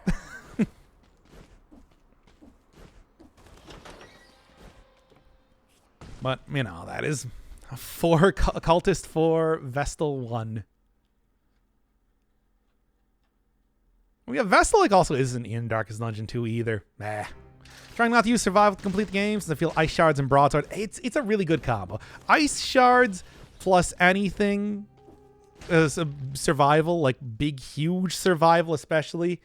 But, you know, that is 4 Cultist 4, Vestal 1. Yeah, Vestal also isn't in Darkest Dungeon 2 either. Trying not to use Survival to complete the game since I feel Ice Shards and Broadsword. It's a really good combo. Ice Shards plus anything survival, like big, huge survival especially.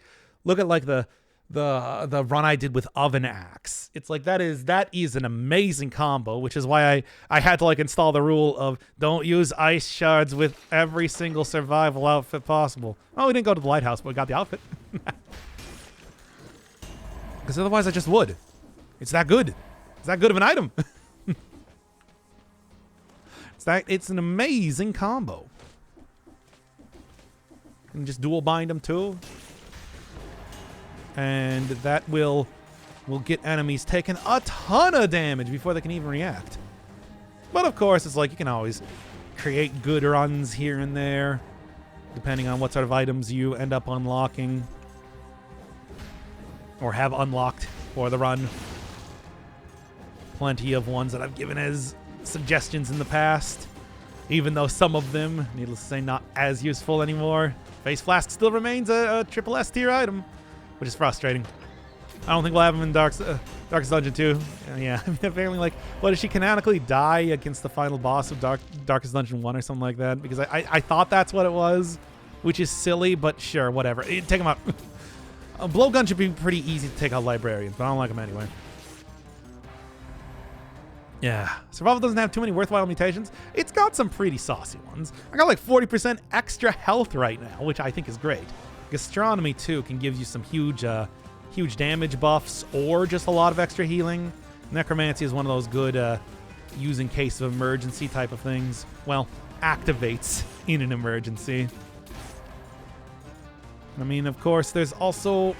Look at like the run I did with Oven Axe. It's like that is an amazing combo, which is why I had to like install the rule of don't use Ice Shards with every single survival outfit possible. Oh, we didn't go to the lighthouse, but we got the outfit. Because otherwise I just would. It's that good. It's that good of an item. It's an amazing combo. You can just dual bind them too. And that will get enemies taking a ton of damage before they can even react. But of course, it's like you can always create good runs here and there, depending on what sort of items you end up unlocking or have unlocked for the run. Plenty of ones that I've given as suggestions in the past. Even though some of them, needless to say, not as useful anymore. Face Flask still remains a triple S tier item, which is frustrating. I don't think we'll have him in Darkest Dungeon 2. Yeah, I mean, apparently, like, what, does she canonically die against the final boss of Darkest Dungeon 1 or something like that? Because I thought that's what it was, which is silly, but sure, whatever. Take him out. A blowgun should be pretty easy to take out librarians, but I don't like them anyway. Yeah, Survival doesn't have too many worthwhile mutations. It's got some pretty saucy ones. I got like 40% extra health right now, which I think is great. Gastronomy, too, can give you some huge damage buffs or just a lot of extra healing. Necromancy is one of those good use in case of emergency type of things. Well, activates in an emergency. I mean, of course, there's also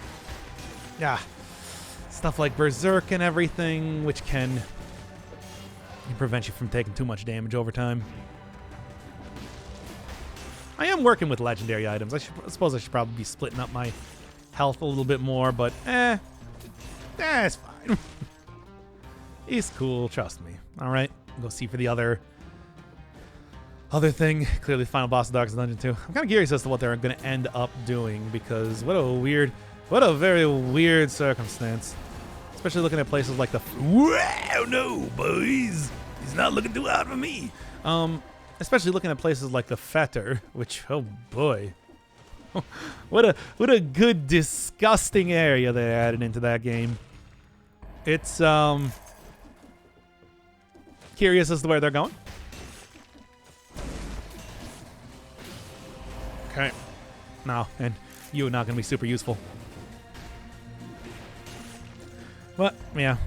stuff like Berserk and everything, which can prevent you from taking too much damage over time. I am working with legendary items. I suppose I should probably be splitting up my health a little bit more, but it's fine. It's cool, trust me. All right, go see for the other thing. Clearly, the final boss of Darkest Dungeon 2. I'm kind of curious as to what they're going to end up doing, because what a very weird circumstance. Especially looking at places like the... Wow, no, boys. He's not looking too hard for me. Especially looking at places like the Fetter, which, oh boy. What a good, disgusting area they added into that game. It's, curious as to where they're going. Okay. No, and you're not going to be super useful. But, yeah.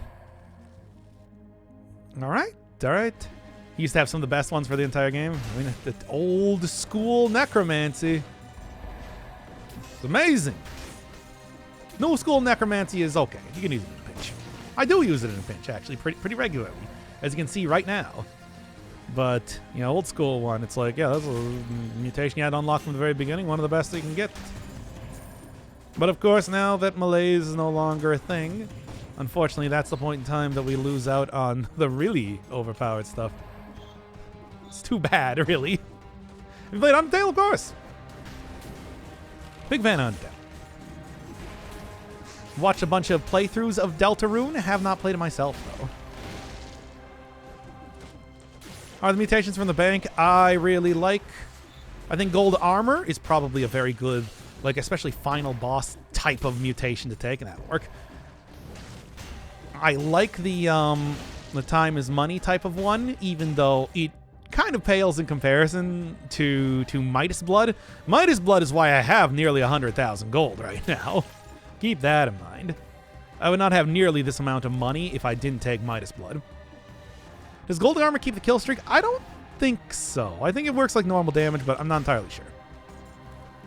Alright. He used to have some of the best ones for the entire game. I mean, the old school necromancy. It's amazing. New school necromancy is okay. You can use it in a pinch. I do use it in a pinch, actually, pretty regularly, as you can see right now. But, you know, old school one, it's like, yeah, that's a mutation you had to unlock from the very beginning. One of the best that you can get. But, of course, now that malaise is no longer a thing, unfortunately, that's the point in time that we lose out on the really overpowered stuff. It's too bad, really. Have you played Undertale, of course? Big fan of Undertale. Watched a bunch of playthroughs of Deltarune. Have not played it myself, though. Are the mutations from the bank I really like? I think gold armor is probably a very good, like, especially final boss type of mutation to take, and that'll work. I like the time is money type of one, even though it kind of pales in comparison to Midas Blood. Midas Blood is why I have nearly 100,000 gold right now. Keep that in mind. I would not have nearly this amount of money if I didn't take Midas Blood. Does gold armor keep the kill streak? I don't think so. I think it works like normal damage, but I'm not entirely sure.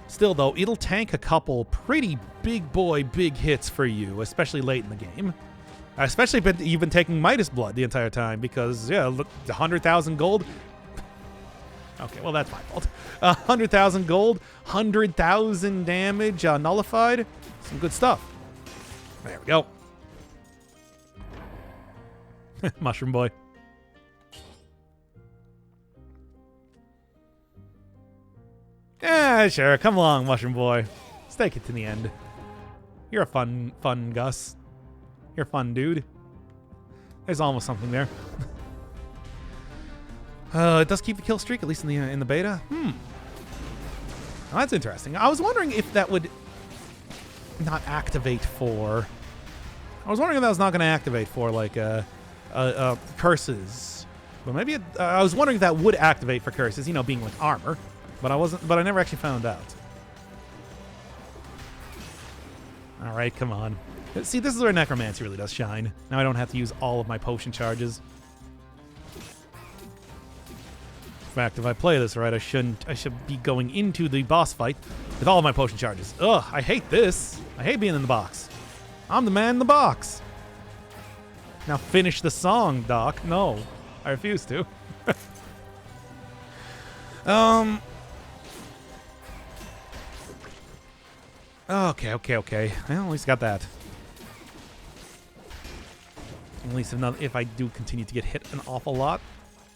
Still, though, it'll tank a couple pretty big hits for you, especially late in the game. Especially if you've been taking Midas Blood the entire time, because, yeah, look, 100,000 gold. Okay, well, that's my fault. 100,000 gold, 100,000 damage nullified. Some good stuff. There we go. Mushroom Boy. Yeah, sure. Come along, Mushroom Boy. Let's take it to the end. You're a fun Gus. You're a fun dude. There's almost something there. It does keep the kill streak, at least in the beta. Oh, that's interesting. I was wondering if that would not activate for... I was wondering if that was not going to activate for, like, curses. But maybe it... I was wondering if that would activate for curses, you know, being like armor. But I never actually found out. All right, come on. See, this is where Necromancy really does shine. Now I don't have to use all of my potion charges. In fact, if I play this right, I should be going into the boss fight with all of my potion charges. Ugh, I hate this. I hate being in the box. I'm the man in the box. Now finish the song, Doc. No, I refuse to. Okay. Well, at least got that. At least if I do continue to get hit an awful lot.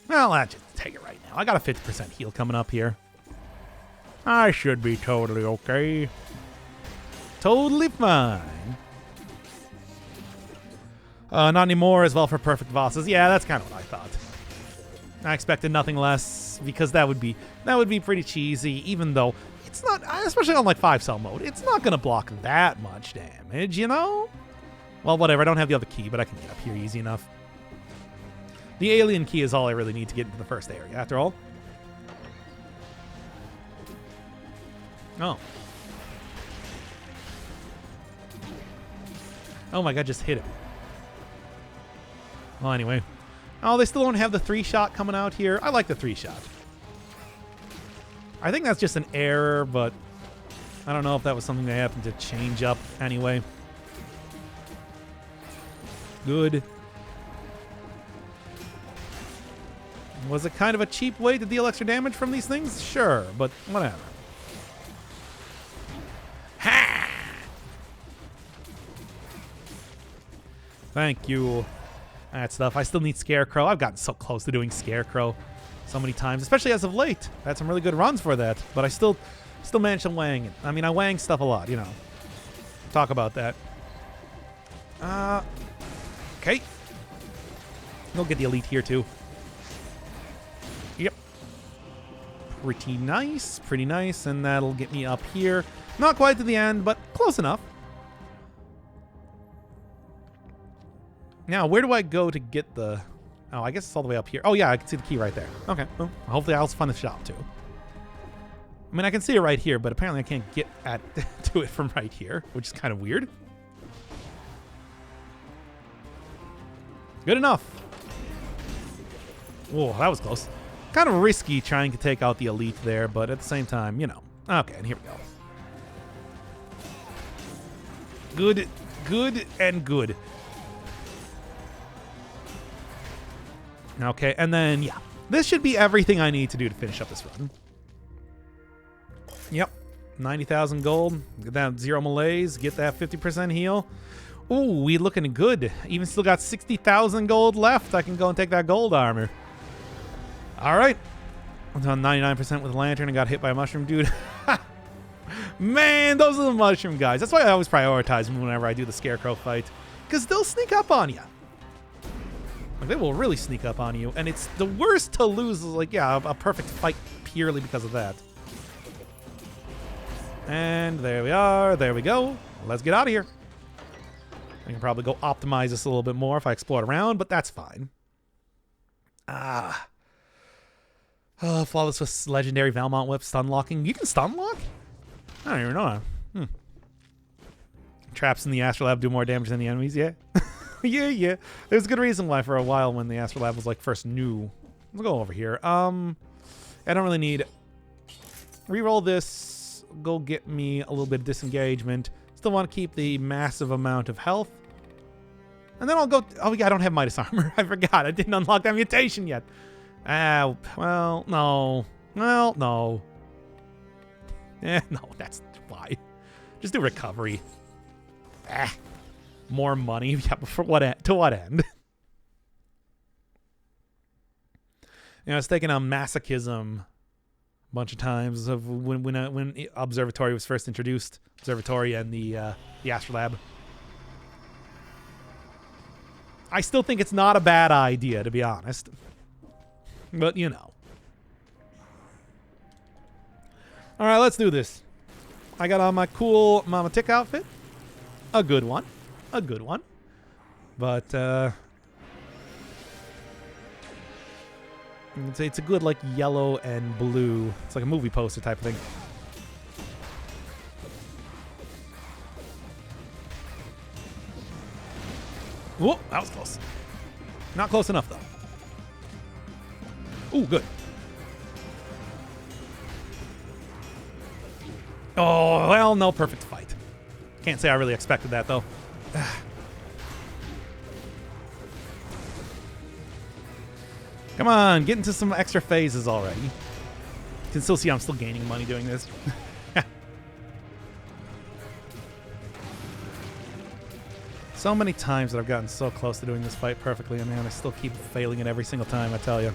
Well, that just take it right now. I got a 50% heal coming up here. I should be totally okay. Totally fine. Not anymore as well for perfect bosses. Yeah, that's kind of what I thought. I expected nothing less because that would be pretty cheesy, even though it's not, especially on like 5-cell mode, it's not going to block that much damage, you know? Well, whatever. I don't have the other key, but I can get up here easy enough. The alien key is all I really need to get into the first area, after all. Oh. Oh my god, just hit him. Well, anyway. Oh, they still don't have the 3-shot coming out here. I like the 3-shot. I think that's just an error, but I don't know if that was something they happened to change up anyway. Good. Was it kind of a cheap way to deal extra damage from these things? Sure, but whatever. Ha! Thank you. That stuff. I still need Scarecrow. I've gotten so close to doing Scarecrow so many times, especially as of late. I had some really good runs for that, but I still managed to wang it. I mean, I wang stuff a lot, you know. Talk about that. Okay. We'll get the elite here, too. Yep. Pretty nice, and that'll get me up here. Not quite to the end, but close enough. Now, where do I go to get the... Oh, I guess it's all the way up here. Oh, yeah, I can see the key right there. Okay, well, hopefully I'll find the shop, too. I mean, I can see it right here, but apparently I can't get to it from right here, which is kind of weird. Good enough. Whoa, that was close. Kind of risky trying to take out the elite there, but at the same time, you know. Okay, and here we go. Good, and good. Okay, and then, yeah. This should be everything I need to do to finish up this run. Yep. 90,000 gold. Get that 0 malaise. Get that 50% heal. Ooh, we looking good. Even still got 60,000 gold left. I can go and take that gold armor. All right. I'm on 99% with a lantern and got hit by a mushroom dude. Man, those are the mushroom guys. That's why I always prioritize them whenever I do the Scarecrow fight. Because they'll sneak up on you. Like, they will really sneak up on you. And it's the worst to lose, like, yeah, a perfect fight purely because of that. And there we are. There we go. Let's get out of here. I can probably go optimize this a little bit more if I explore it around, but that's fine. Flawless with legendary Valmont Whip stun locking. You can stun lock? I don't even know. Traps in the Astrolab do more damage than the enemies, yeah. yeah. There's a good reason why for a while when the Astrolab was like first new. We'll go over here. I don't really need... Reroll this. Go get me a little bit of disengagement. Still want to keep the massive amount of health. And then I'll go... Oh, yeah, I don't have Midas Armor. I forgot. I didn't unlock that mutation yet. Well, no. Well, no. No, that's why. Just do recovery. More money. Yeah, but for what end? To what end? You know, it's taken a masochism a bunch of times of when Observatory was first introduced. Observatory and the Astrolab. I still think it's not a bad idea, to be honest. But, you know. Alright, let's do this. I got on my cool Mama Tick outfit. A good one. A good one. But, it's a good, like, yellow and blue. It's like a movie poster type of thing. Whoa, that was close. Not close enough, though. Ooh, good. Oh, well, no perfect fight. Can't say I really expected that, though. Come on, get into some extra phases already. You can still see I'm still gaining money doing this. So many times that I've gotten so close to doing this fight perfectly, and man, I still keep failing it every single time, I tell you.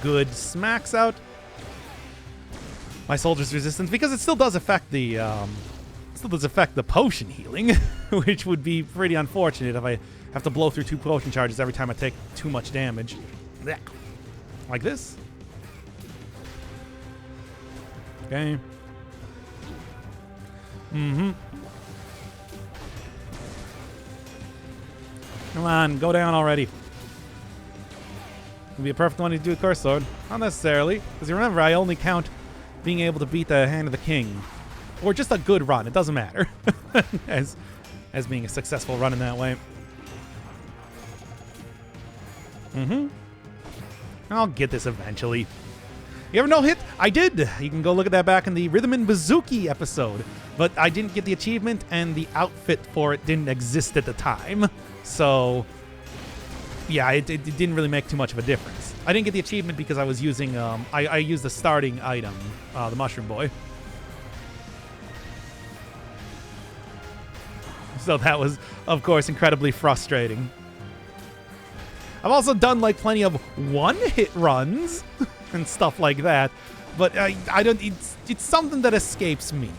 good smacks out my soldier's resistance, because it still does affect the potion healing, which would be pretty unfortunate if I have to blow through 2 potion charges every time I take too much damage. Blech. Like this. Okay. Mm-hmm. Come on, go down already. Would be a perfect one to do a Curse Sword. Not necessarily, because you remember, I only count being able to beat the Hand of the King. Or just a good run, it doesn't matter. as being a successful run in that way. Mm-hmm. I'll get this eventually. You ever no-hit? I did! You can go look at that back in the Rhythm and Bazooki episode. But I didn't get the achievement, and the outfit for it didn't exist at the time. So, yeah, it didn't really make too much of a difference. I didn't get the achievement because I was using, I used the starting item, the Mushroom Boy. So that was, of course, incredibly frustrating. I've also done, like, plenty of one-hit runs and stuff like that, but I don't, it's something that escapes me.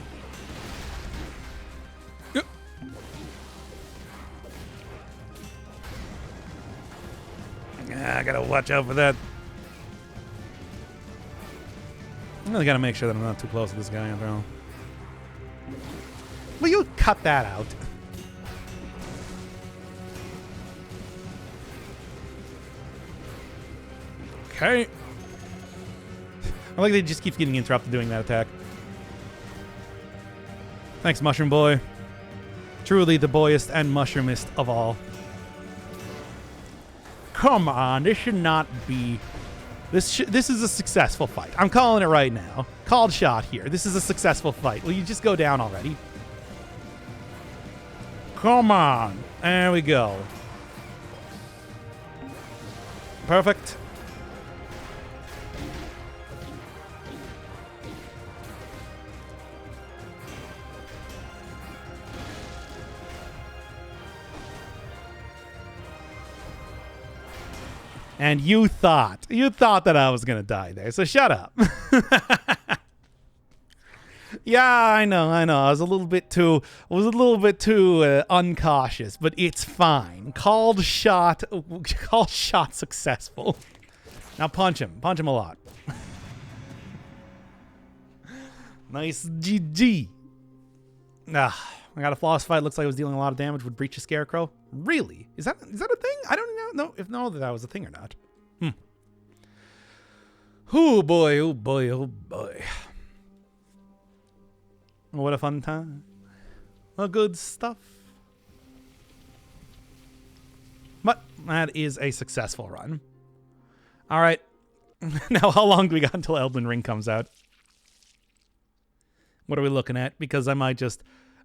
I gotta watch out for that. I really gotta make sure that I'm not too close to this guy after all. Will you cut that out? Okay. I like that he just keeps getting interrupted doing that attack. Thanks, Mushroom Boy. Truly the boyest and mushroomist of all. Come on, this should not be... This is a successful fight. I'm calling it right now. Called shot here. This is a successful fight. Will you just go down already? Come on. There we go. Perfect. And you thought that I was going to die there, so shut up. Yeah, I know. I was a little bit too uncautious, but it's fine. Called shot successful. Now punch him a lot. Nice GG. I got a flawless fight. Looks like I was dealing a lot of damage with Breach of Scarecrow. Really? Is that a thing? I don't know if that was a thing or not. Oh boy, oh boy, oh boy. What a fun time. Well, good stuff. But that is a successful run. All right. Now, how long do we got until Elden Ring comes out? What are we looking at? Because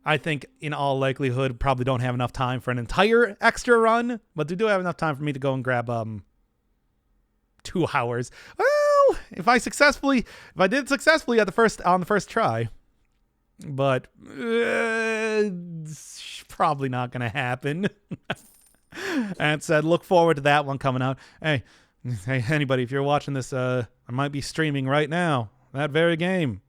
I think in all likelihood, probably don't have enough time for an entire extra run, but they do have enough time for me to go and grab 2 hours. Well, if I did successfully on the first try, but it's probably not gonna happen. And said, look forward to that one coming out. Hey, anybody, if you're watching this, I might be streaming right now that very game.